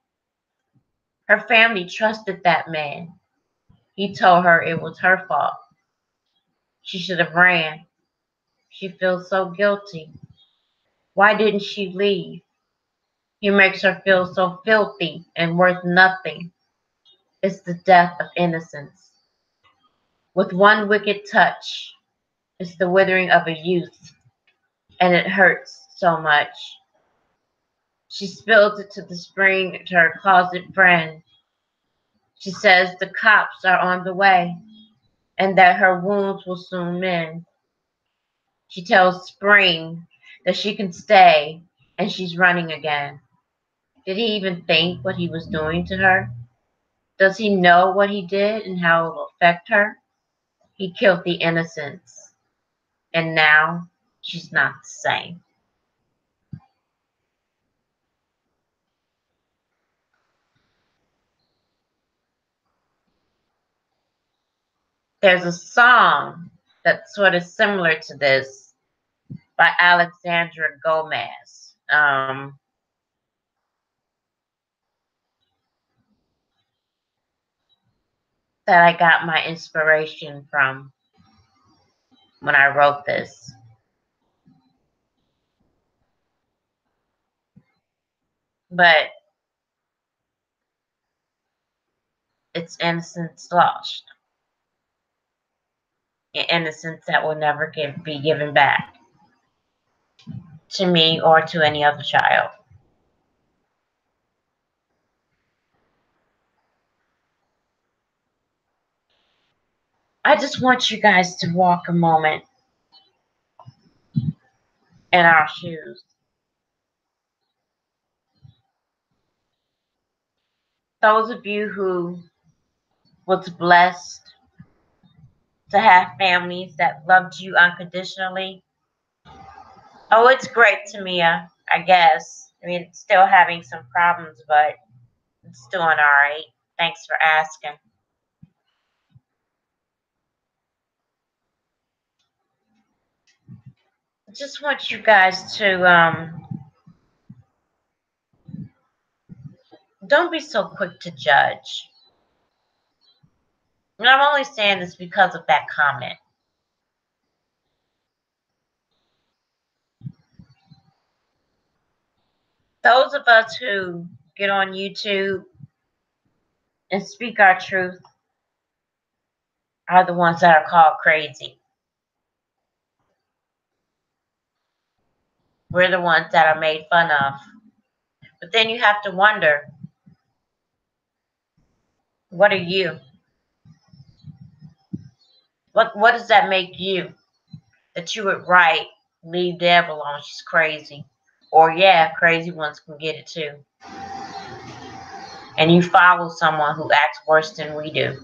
Her family trusted that man. He told her it was her fault. She should have ran. She feels so guilty. Why didn't she leave? He makes her feel so filthy and worth nothing. It's the death of innocence. With one wicked touch, it's the withering of a youth, and it hurts so much. She spills it to the spring to her closet friend. She says the cops are on the way and that her wounds will soon mend. She tells Spring that she can stay and she's running again. Did he even think what he was doing to her? Does he know what he did and how it will affect her? He killed the innocents, and now she's not the same. There's a song that's sort of similar to this by Alexandra Gomez. That I got my inspiration from when I wrote this. But it's innocence lost. Innocence that will never be given back to me or to any other child. I just want you guys to walk a moment in our shoes. Those of you who was blessed to have families that loved you unconditionally. Oh, it's great, Tamia, I guess. I mean, it's still having some problems, but it's doing all right. Thanks for asking. I just want you guys to don't be so quick to judge. And I'm only saying this because of that comment. Those of us who get on YouTube and speak our truth are the ones that are called crazy. We're the ones that are made fun of. But then you have to wonder, what are you? What does that make you? That you would write, leave Deb alone, she's crazy. Or yeah, crazy ones can get it too. And you follow someone who acts worse than we do.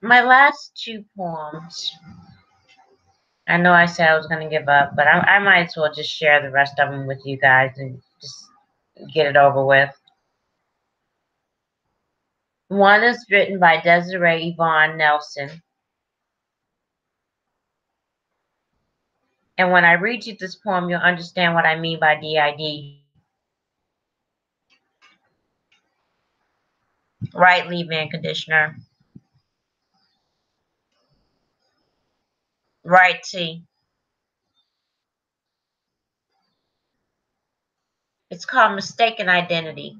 My last two poems, I know I said I was going to give up, but I might as well just share the rest of them with you guys and just get it over with. One is written by Desiree Yvonne Nelson. And when I read you this poem, you'll understand what I mean by DID. Right leave-in conditioner. Right T. It's called Mistaken Identity.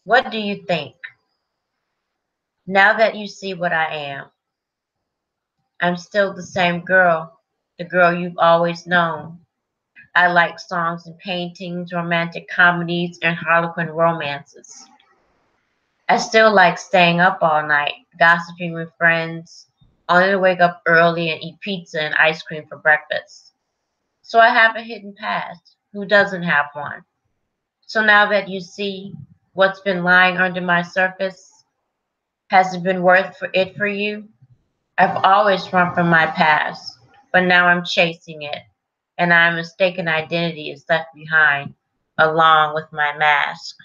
What do you think? Now that you see what I am, I'm still the same girl, the girl you've always known. I like songs and paintings, romantic comedies, and Harlequin romances. I still like staying up all night, gossiping with friends, only to wake up early and eat pizza and ice cream for breakfast. So I have a hidden past. Who doesn't have one? So now that you see what's been lying under my surface, has it been worth it for you? I've always run from my past, but now I'm chasing it, and my mistaken identity is left behind, along with my mask.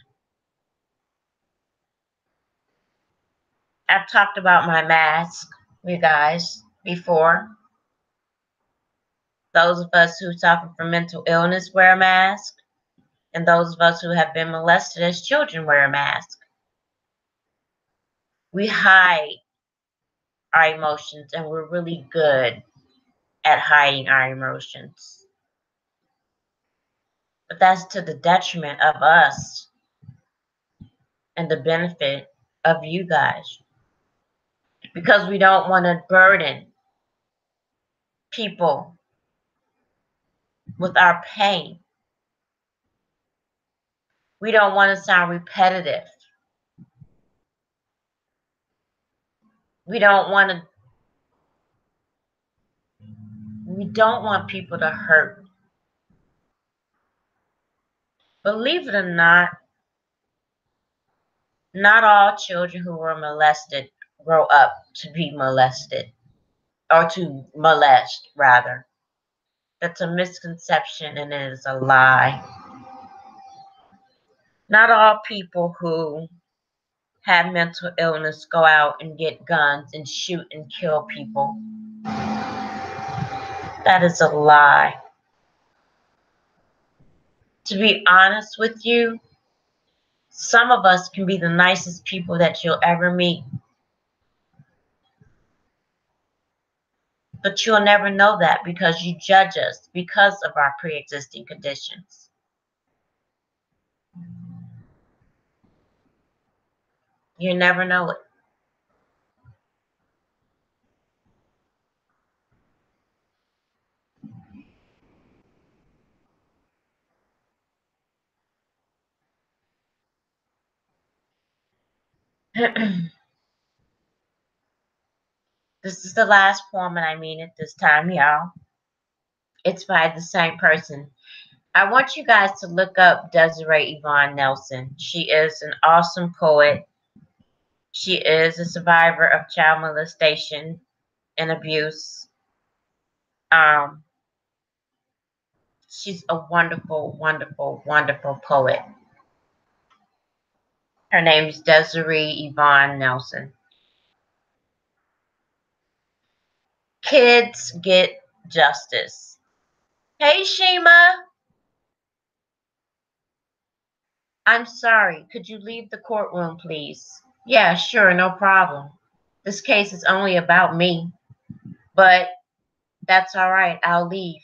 I've talked about my mask, you guys, before. Those of us who suffer from mental illness wear a mask, and those of us who have been molested as children wear a mask. We hide our emotions, and we're really good at hiding our emotions. But that's to the detriment of us and the benefit of you guys. Because we don't want to burden people with our pain. We don't want to sound repetitive. We don't want people to hurt. Believe it or not all children who were molested grow up to be molested, or to molest, rather. That's a misconception and it is a lie. Not all people who have mental illness go out and get guns and shoot and kill people. That is a lie. To be honest with you, some of us can be the nicest people that you'll ever meet. But you'll never know that because you judge us because of our pre-existing conditions. You never know it. This is the last poem, and I mean it this time, y'all. It's by the same person. I want you guys to look up Desiree Yvonne Nelson. She is an awesome poet. She is a survivor of child molestation and abuse. She's a wonderful, wonderful, wonderful poet. Her name is Desiree Yvonne Nelson. Kids get justice. Hey, Shima. I'm sorry. Could you leave the courtroom, please? Yeah, sure, no problem. This case is only about me. But that's all right. I'll leave.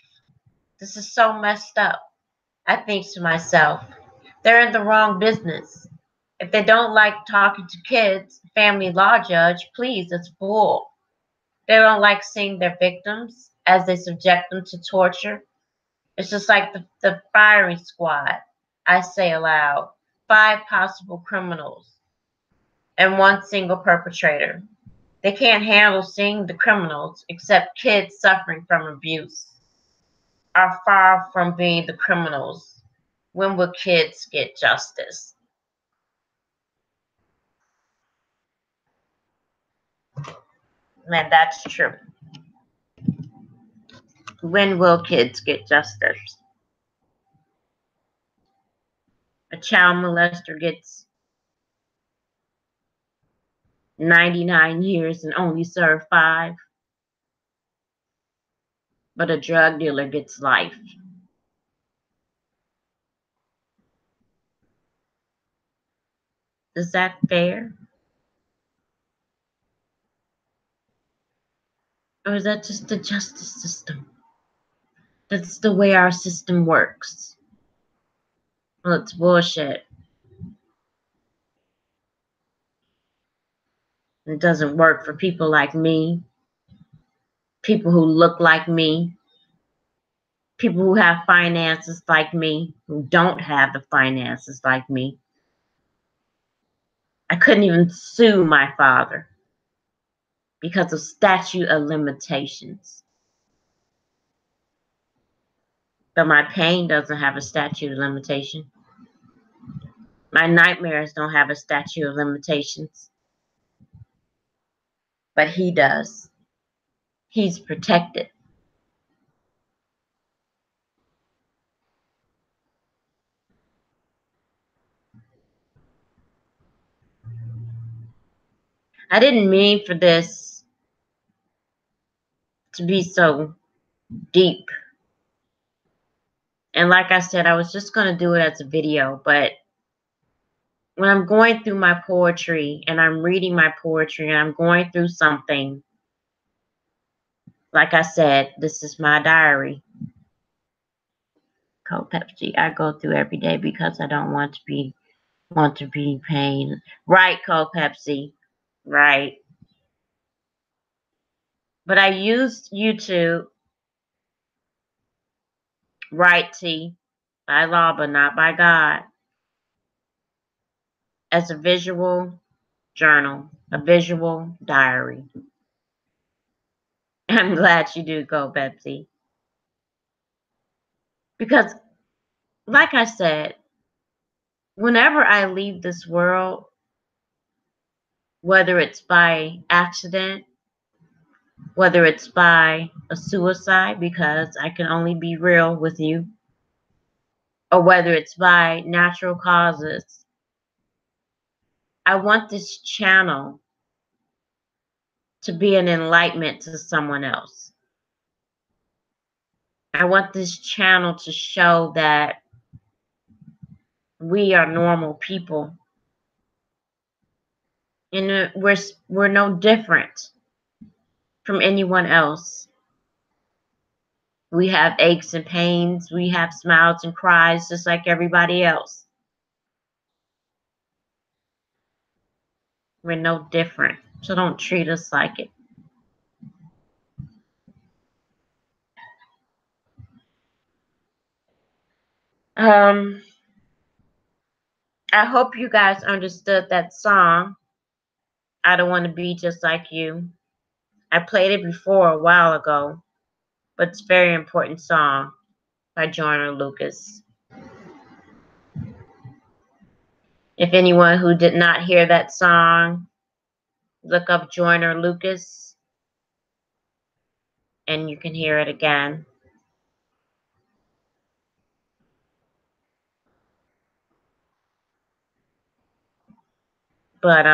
This is so messed up. I think to myself, they're in the wrong business. If they don't like talking to kids, family law judge, please, it's bull. They don't like seeing their victims as they subject them to torture. It's just like the firing squad. I say aloud, 5 possible criminals and 1 single perpetrator. They can't handle seeing the criminals, except kids suffering from abuse, are far from being the criminals. When will kids get justice? And that's true. When will kids get justice? A child molester gets 99 years and only served 5, but a drug dealer gets life. Is that fair? Or is that just the justice system? That's the way our system works. Well, it's bullshit. It doesn't work for people like me, people who look like me, people who have finances like me, who don't have the finances like me. I couldn't even sue my father because of statute of limitations. But my pain doesn't have a statute of limitation. My nightmares don't have a statute of limitations. But he does. He's protected. I didn't mean for this to be so deep. And like I said, I was just going to do it as a video. But when I'm going through my poetry and I'm reading my poetry and I'm going through something, like I said, this is my diary. Cold Pepsi I go through every day because I don't want to be in pain. Right, Cold Pepsi. Right. But I used YouTube, right, T, by law but not by God, as a visual journal, a visual diary. I'm glad you do, Cold Pepsi. Because, like I said, whenever I leave this world, whether it's by accident, whether it's by a suicide, because I can only be real with you, or whether it's by natural causes, I want this channel to be an enlightenment to someone else. I want this channel to show that we are normal people. And we're no different from anyone else. We have aches and pains. We have smiles and cries just like everybody else. We're no different. So don't treat us like it. I hope you guys understood that song. I Don't Want to Be Just Like You. I played it before a while ago, but it's a very important song by Joyner Lucas. If anyone who did not hear that song, look up Joyner Lucas and you can hear it again. But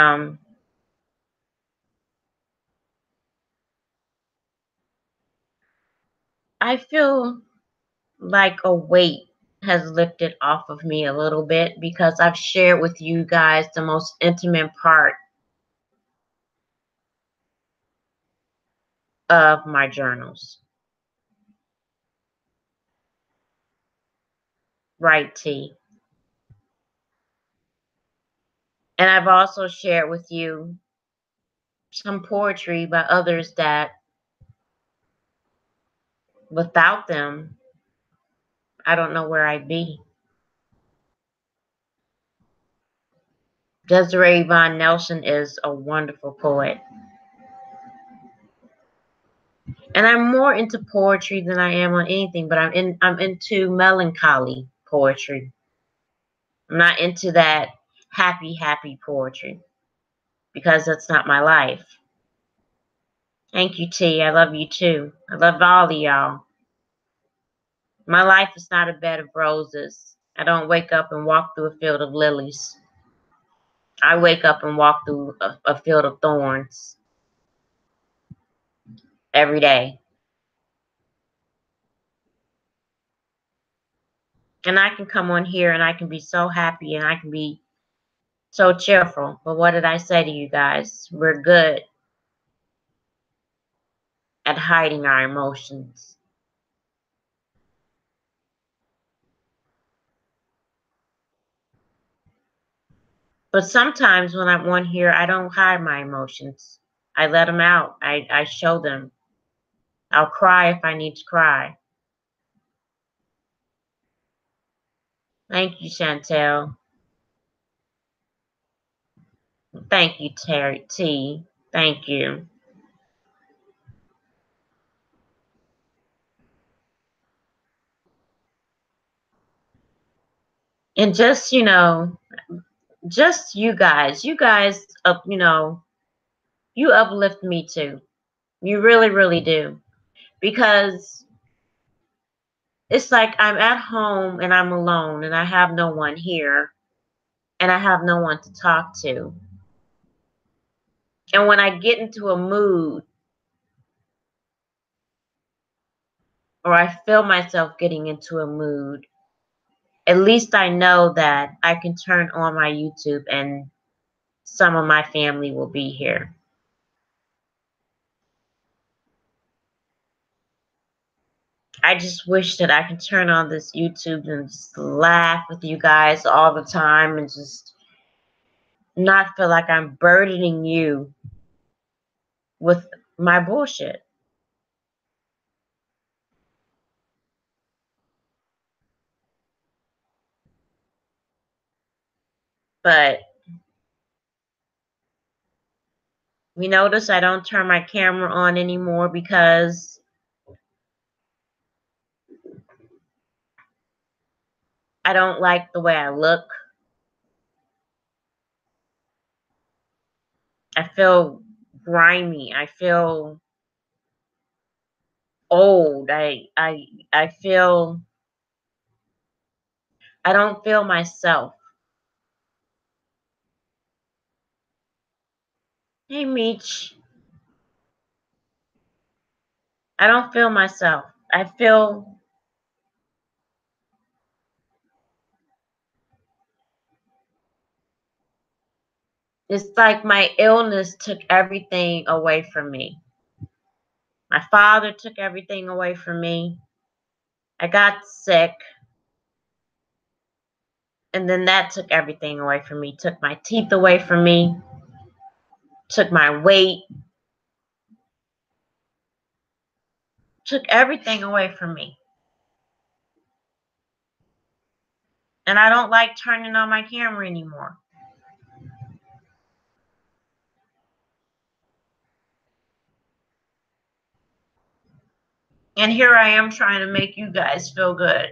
I feel like a weight has lifted off of me a little bit because I've shared with you guys the most intimate part of my journals. Right, T. And I've also shared with you some poetry by others that without them, I don't know where I'd be. Desiree Von Nelson is a wonderful poet. And I'm more into poetry than I am on anything, but I'm into melancholy poetry. I'm not into that happy poetry because that's not my life. Thank you, T. I love you too. I love all of y'all. My life is not a bed of roses. I don't wake up and walk through a field of lilies. I wake up and walk through a field of thorns every day. And I can come on here and I can be so happy and I can be so cheerful. But what did I say to you guys? We're good at hiding our emotions. But sometimes when I'm on here, I don't hide my emotions. I let them out. I show them. I'll cry if I need to cry. Thank you, Chantel. Thank you, Terry T. Thank you. And just, just you guys, you uplift me too. You really, really do. Because it's like I'm at home and I'm alone and I have no one here and I have no one to talk to. And when I get into a mood or I feel myself getting into a mood, at least I know that I can turn on my YouTube and some of my family will be here. I just wish that I could turn on this YouTube and just laugh with you guys all the time and just not feel like I'm burdening you with my bullshit. But you notice I don't turn my camera on anymore because I don't like the way I look. I feel grimy. I feel old. I feel I don't feel myself. Hey Meech. I don't feel myself. I feel it's like my illness took everything away from me. My father took everything away from me. I got sick. And then that took everything away from me. Took my teeth away from me. Took my weight. Took everything away from me. And I don't like turning on my camera anymore. And here I am trying to make you guys feel good.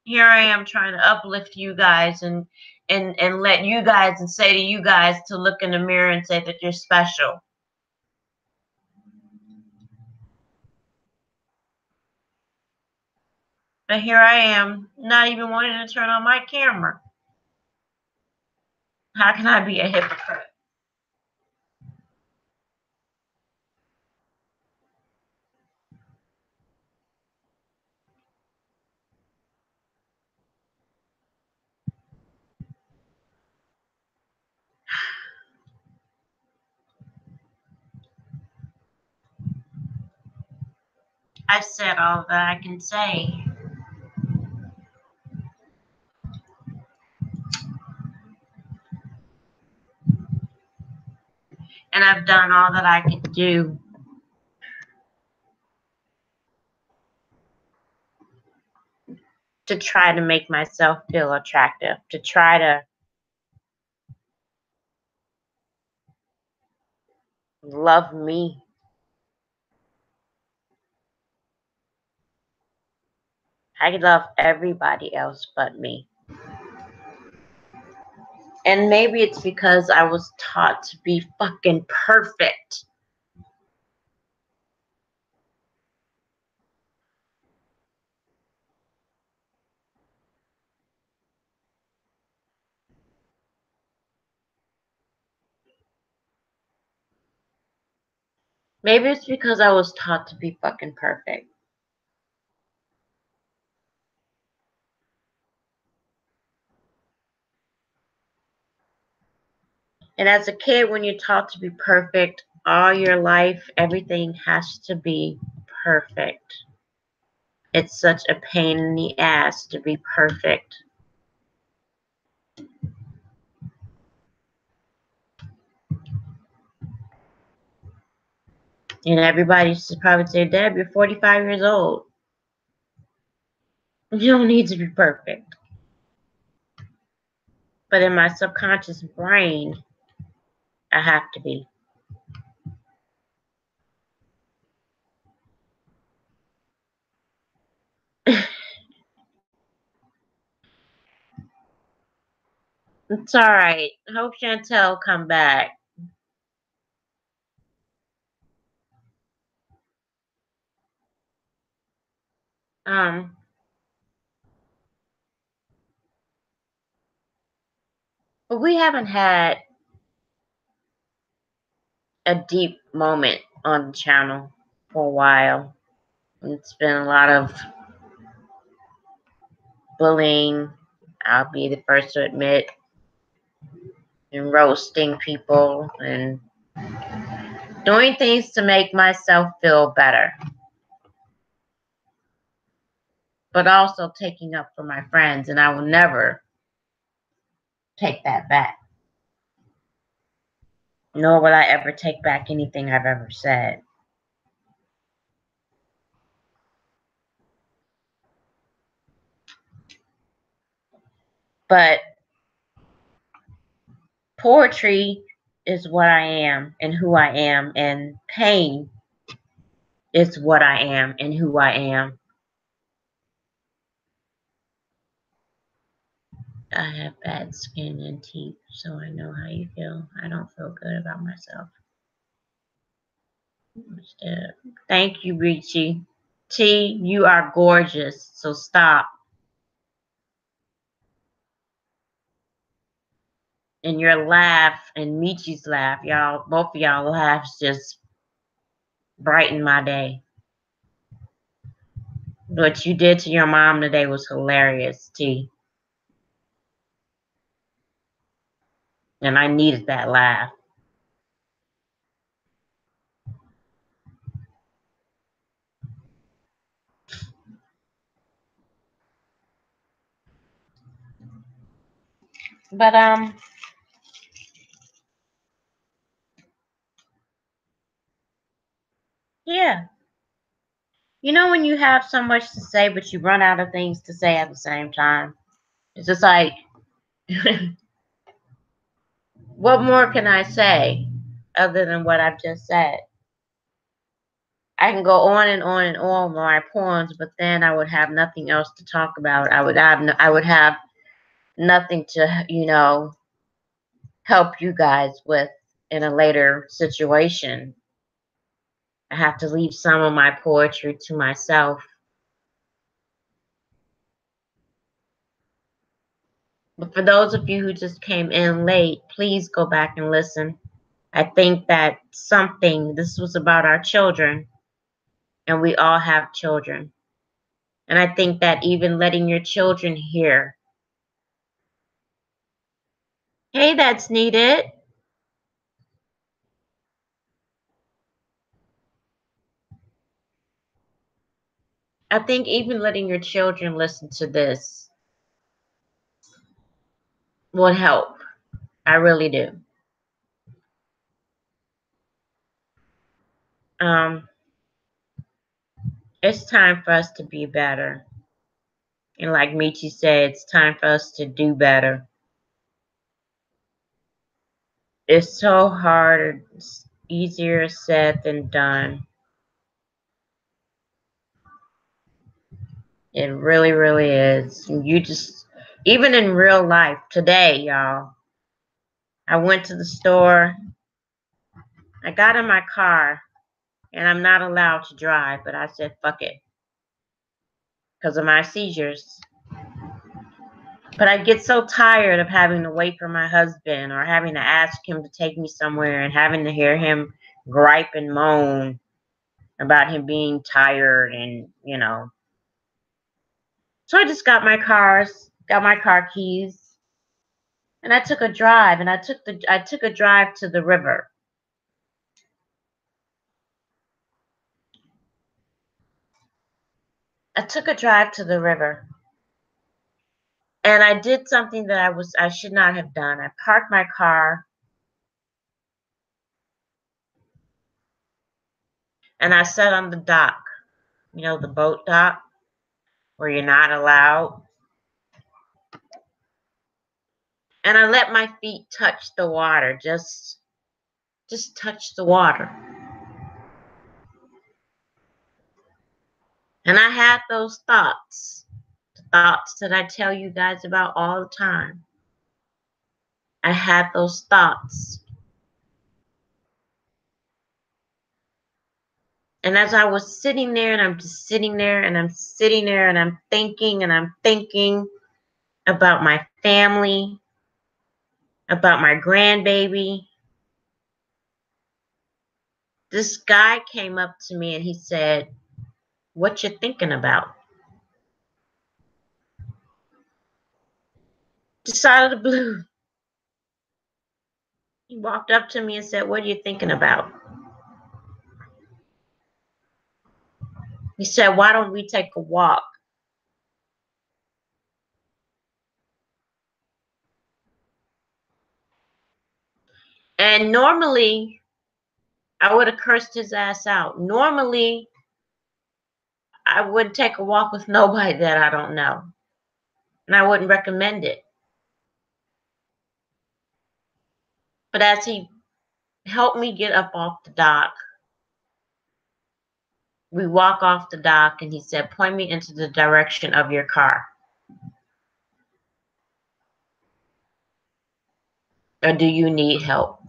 Here I am trying to uplift you guys and let you guys and say to you guys to look in the mirror and say that you're special. But here I am, not even wanting to turn on my camera. How can I be a hypocrite? I've said all that I can say. And I've done all that I can do. To try to make myself feel attractive. To try to love me. I love everybody else but me. And maybe it's because I was taught to be fucking perfect. Maybe it's because I was taught to be fucking perfect. And as a kid, when you're taught to be perfect all your life, everything has to be perfect. It's such a pain in the ass to be perfect. And everybody should probably say, Deb, you're 45 years old. You don't need to be perfect. But in my subconscious brain, I have to be. It's all right. Hope Chantel come back. Um, but we haven't had a deep moment on the channel for a while. It's been a lot of bullying. I'll be the first to admit, and roasting people and doing things to make myself feel better, but also taking up for my friends, and I will never take that back. Nor will I ever take back anything I've ever said. But poetry is what I am and who I am, and pain is what I am and who I am. I have bad skin and teeth, so I know how you feel. I don't feel good about myself. Thank you, Richie. T, you are gorgeous, so stop. And your laugh and Michi's laugh, y'all, both of y'all laughs just brighten my day. What you did to your mom today was hilarious, T. And I needed that laugh. But yeah. You know when you have so much to say, but you run out of things to say at the same time? It's just like, what more can I say other than what I've just said? I can go on and on and on with my poems, but then I would have nothing else to talk about. I would have nothing to, help you guys with in a later situation. I have to leave some of my poetry to myself. But for those of you who just came in late, please go back and listen. I think that this was about our children, and we all have children. And I think that even letting your children hear, hey, that's needed. I think even letting your children listen to this will help. I really do. It's time for us to be better. And like Michi said, it's time for us to do better. It's so hard. It's easier said than done. It really, really is. Even in real life, today, y'all, I went to the store. I got in my car, and I'm not allowed to drive, but I said, fuck it, because of my seizures. But I get so tired of having to wait for my husband or having to ask him to take me somewhere and having to hear him gripe and moan about him being tired and, you know. So I just got my car keys, and I took a drive, and I took a drive to the river. I took a drive to the river. And I did something that I should not have done. I parked my car and I sat on the dock, you know, the boat dock where you're not allowed. And I let my feet touch the water, just touch the water. And I had those thoughts, the thoughts that I tell you guys about all the time. I had those thoughts. And as I was sitting there, and I'm just sitting there, and I'm sitting there, and I'm thinking about my family, about my grandbaby, this guy came up to me and he said, "What you thinking about?" Just out of the blue. He walked up to me and said, "What are you thinking about?" He said, "Why don't we take a walk?" And normally, I would have cursed his ass out. Normally, I wouldn't take a walk with nobody that I don't know. And I wouldn't recommend it. But as he helped me get up off the dock, we walk off the dock and he said, "Point me into the direction of your car. Or do you need help?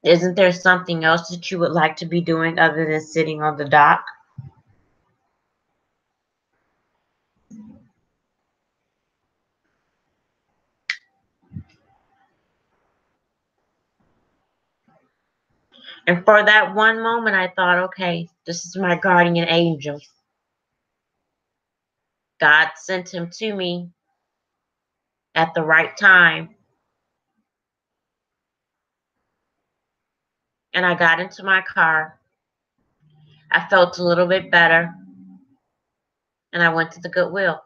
Isn't there something else that you would like to be doing other than sitting on the dock?" And for that one moment, I thought, okay, this is my guardian angel. God sent him to me at the right time. And I got into my car. I felt a little bit better. And I went to the Goodwill.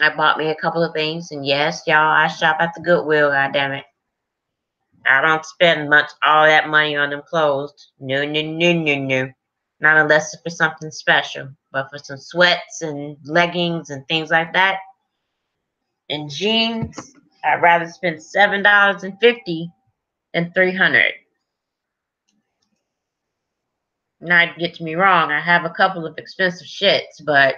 I bought me a couple of things. And yes, y'all, I shop at the Goodwill, goddammit. I don't spend all that money on them clothes. No, no, no, no, no. Not unless it's for something special. But for some sweats and leggings and things like that, and jeans, I'd rather spend $7.50 than $300. Not get me wrong, I have a couple of expensive shits, but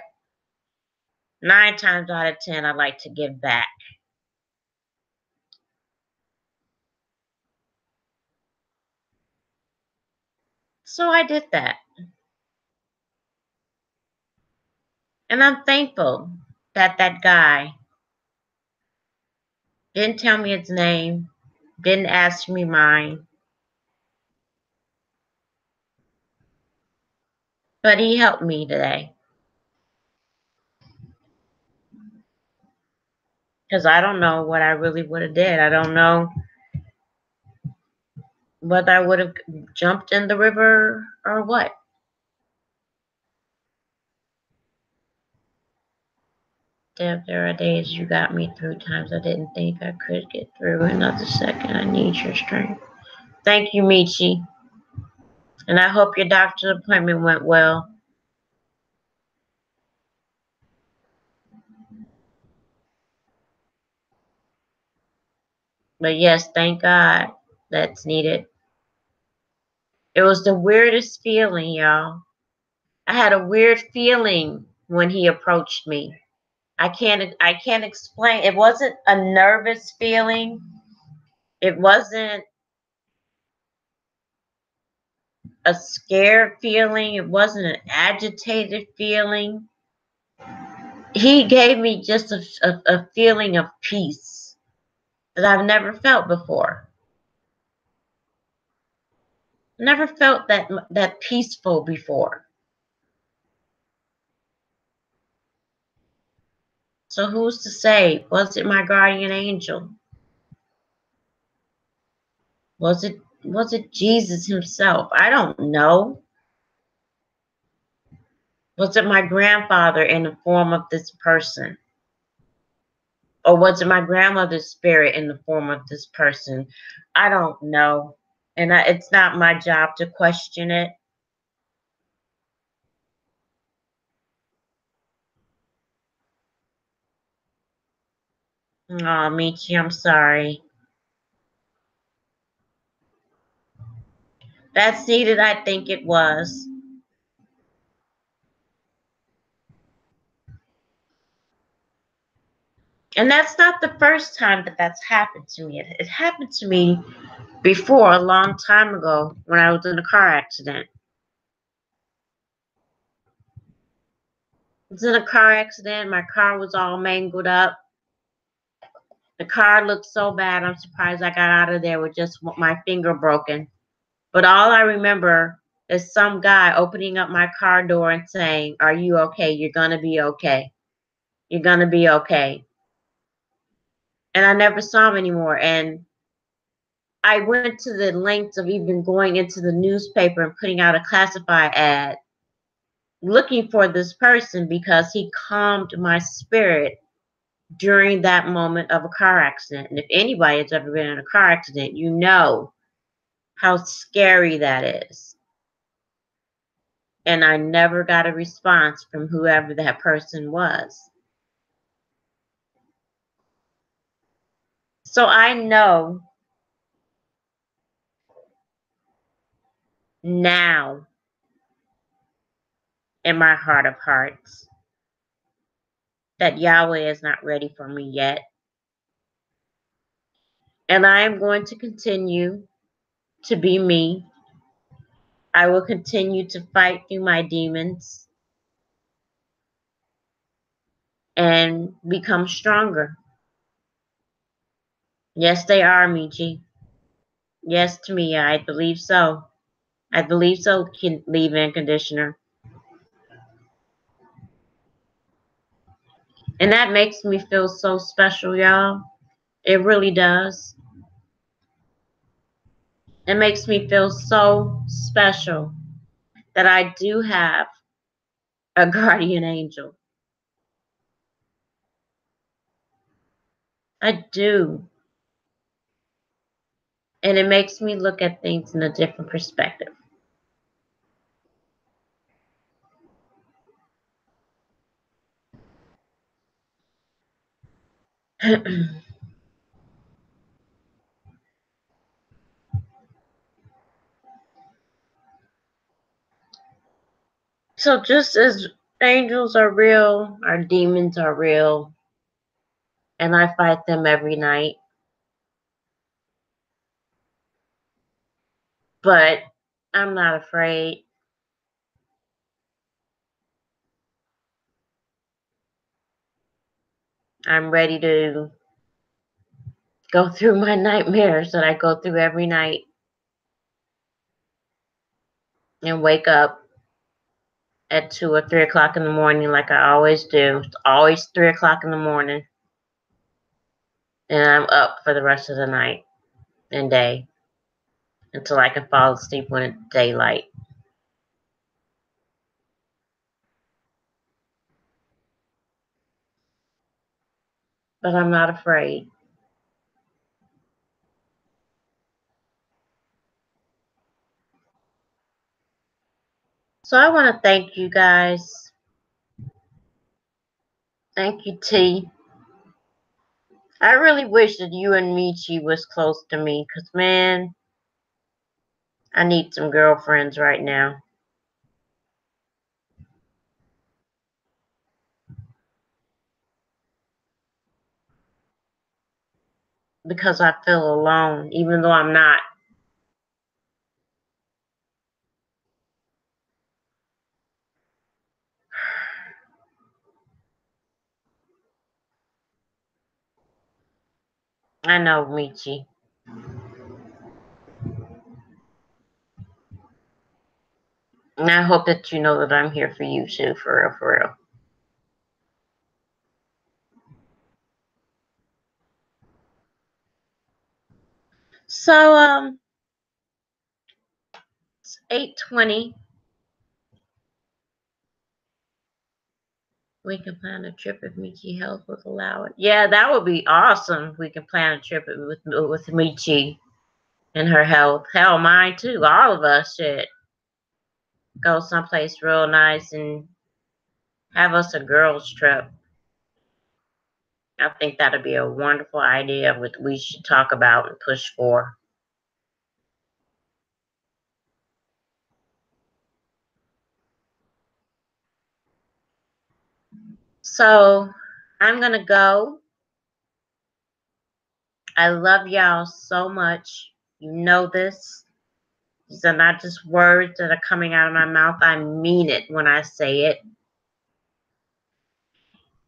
9 times out of 10, I like to give back. So I did that. And I'm thankful that that guy didn't tell me his name, didn't ask me mine, but he helped me today. Because I don't know what I really would have did. I don't know whether I would have jumped in the river or what. There are days you got me through times I didn't think I could get through. Another second, I need your strength. Thank you, Michi. And I hope your doctor's appointment went well. But yes, thank God that's needed. It was the weirdest feeling, y'all. I had a weird feeling when he approached me. I can't explain. It wasn't a nervous feeling. It wasn't a scared feeling. It wasn't an agitated feeling. He gave me just a feeling of peace that I've never felt before. Never felt that peaceful before. So who's to say? Was it my guardian angel? Was it Jesus himself? I don't know. Was it my grandfather in the form of this person? Or was it my grandmother's spirit in the form of this person? I don't know. And it's not my job to question it. Oh, Michi, I'm sorry. That's needed, I think it was. And that's not the first time that that's happened to me. It happened to me before, a long time ago, when I was in a car accident. I was in a car accident. My car was all mangled up. The car looked so bad, I'm surprised I got out of there with just my finger broken. But all I remember is some guy opening up my car door and saying, "Are you okay? You're going to be okay. You're going to be okay." And I never saw him anymore. And I went to the lengths of even going into the newspaper and putting out a classified ad looking for this person because he calmed my spirit during that moment of a car accident. And if anybody has ever been in a car accident, you know how scary that is. And I never got a response from whoever that person was. So I know now in my heart of hearts that Yahweh is not ready for me yet. And I am going to continue to be me. I will continue to fight through my demons and become stronger. Yes, they are, Michi. Yes, to me, I believe so. I believe so, leave-in conditioner. And that makes me feel so special, y'all. It really does. It makes me feel so special that I do have a guardian angel. I do. And it makes me look at things in a different perspective. So just as angels are real, our demons are real, and I fight them every night. But I'm not afraid. I'm ready to go through my nightmares that I go through every night and wake up at 2 or 3 o'clock in the morning like I always do. It's always 3 o'clock in the morning. And I'm up for the rest of the night and day until I can fall asleep when it's daylight. But I'm not afraid. So I want to thank you guys. Thank you, T. I really wish that you and Michi was close to me because, man, I need some girlfriends right now. Because I feel alone, even though I'm not. I know, Michi. And I hope that you know that I'm here for you too, for real, for real. So, it's 8:20. We can plan a trip if Michi Health would allow it. Yeah, that would be awesome. We can plan a trip with Michi and her health. Hell, mine too. All of us should go someplace real nice and have us a girls trip. I think that'd be a wonderful idea that we should talk about and push for. So I'm gonna go. I love y'all so much. You know this. These are not just words that are coming out of my mouth. I mean it when I say it.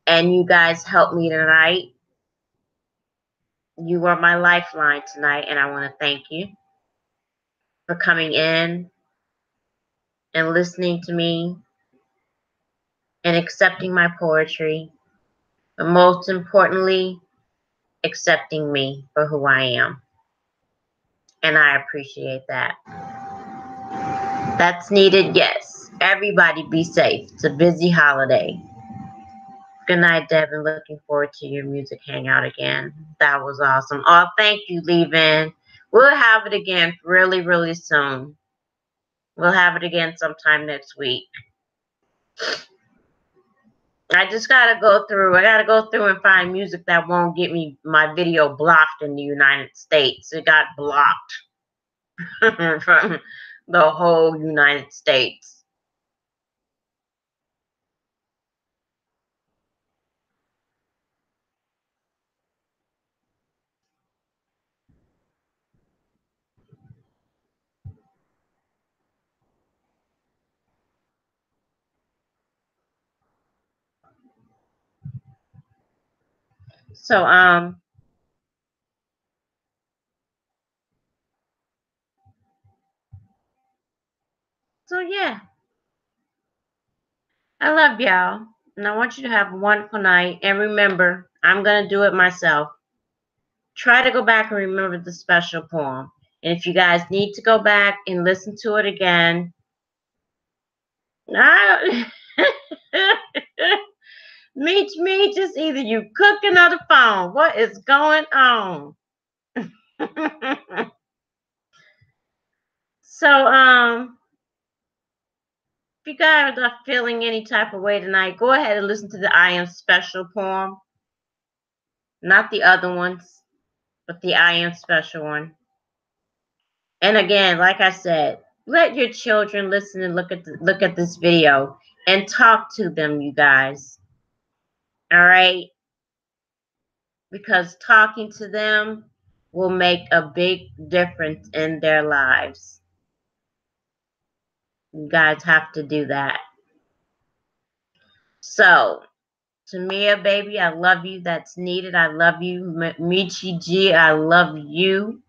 And you guys helped me tonight. You were my lifeline tonight, and I want to thank you for coming in and listening to me and accepting my poetry. But most importantly, accepting me for who I am. And I appreciate that. That's needed, yes. Everybody be safe. It's a busy holiday. Good night, Devin. Looking forward to your music hangout again. That was awesome. Oh, thank you, Leavin. We'll have it again really, really soon. We'll have it again sometime next week. I just gotta go through. I gotta go through and find music that won't get me my video blocked in the United States. It got blocked from the whole United States. So yeah. I love y'all. And I want you to have a wonderful night. And remember, I'm gonna do it myself. Try to go back and remember the special poem. And if you guys need to go back and listen to it again, me, just either you cooking or the phone. What is going on? So, if you guys are feeling any type of way tonight, go ahead and listen to the I Am Special poem. Not the other ones, but the I Am Special one. And again, like I said, let your children listen and look at this video and talk to them, you guys. All right? Because talking to them will make a big difference in their lives. You guys have to do that. So, Tamia, baby, I love you. That's needed. I love you. Michi G, I love you.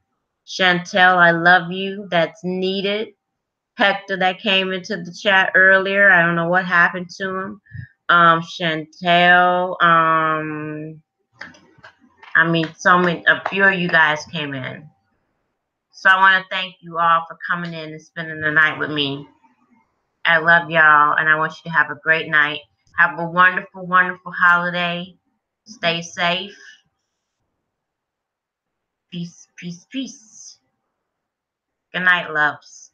Chantel, I love you. That's needed. Hector that came into the chat earlier. I don't know what happened to him. Chantel, a few of you guys came in. So I want to thank you all for coming in and spending the night with me. I love y'all, and I want you to have a great night. Have a wonderful, wonderful holiday. Stay safe. Peace, peace, peace. Good night, loves.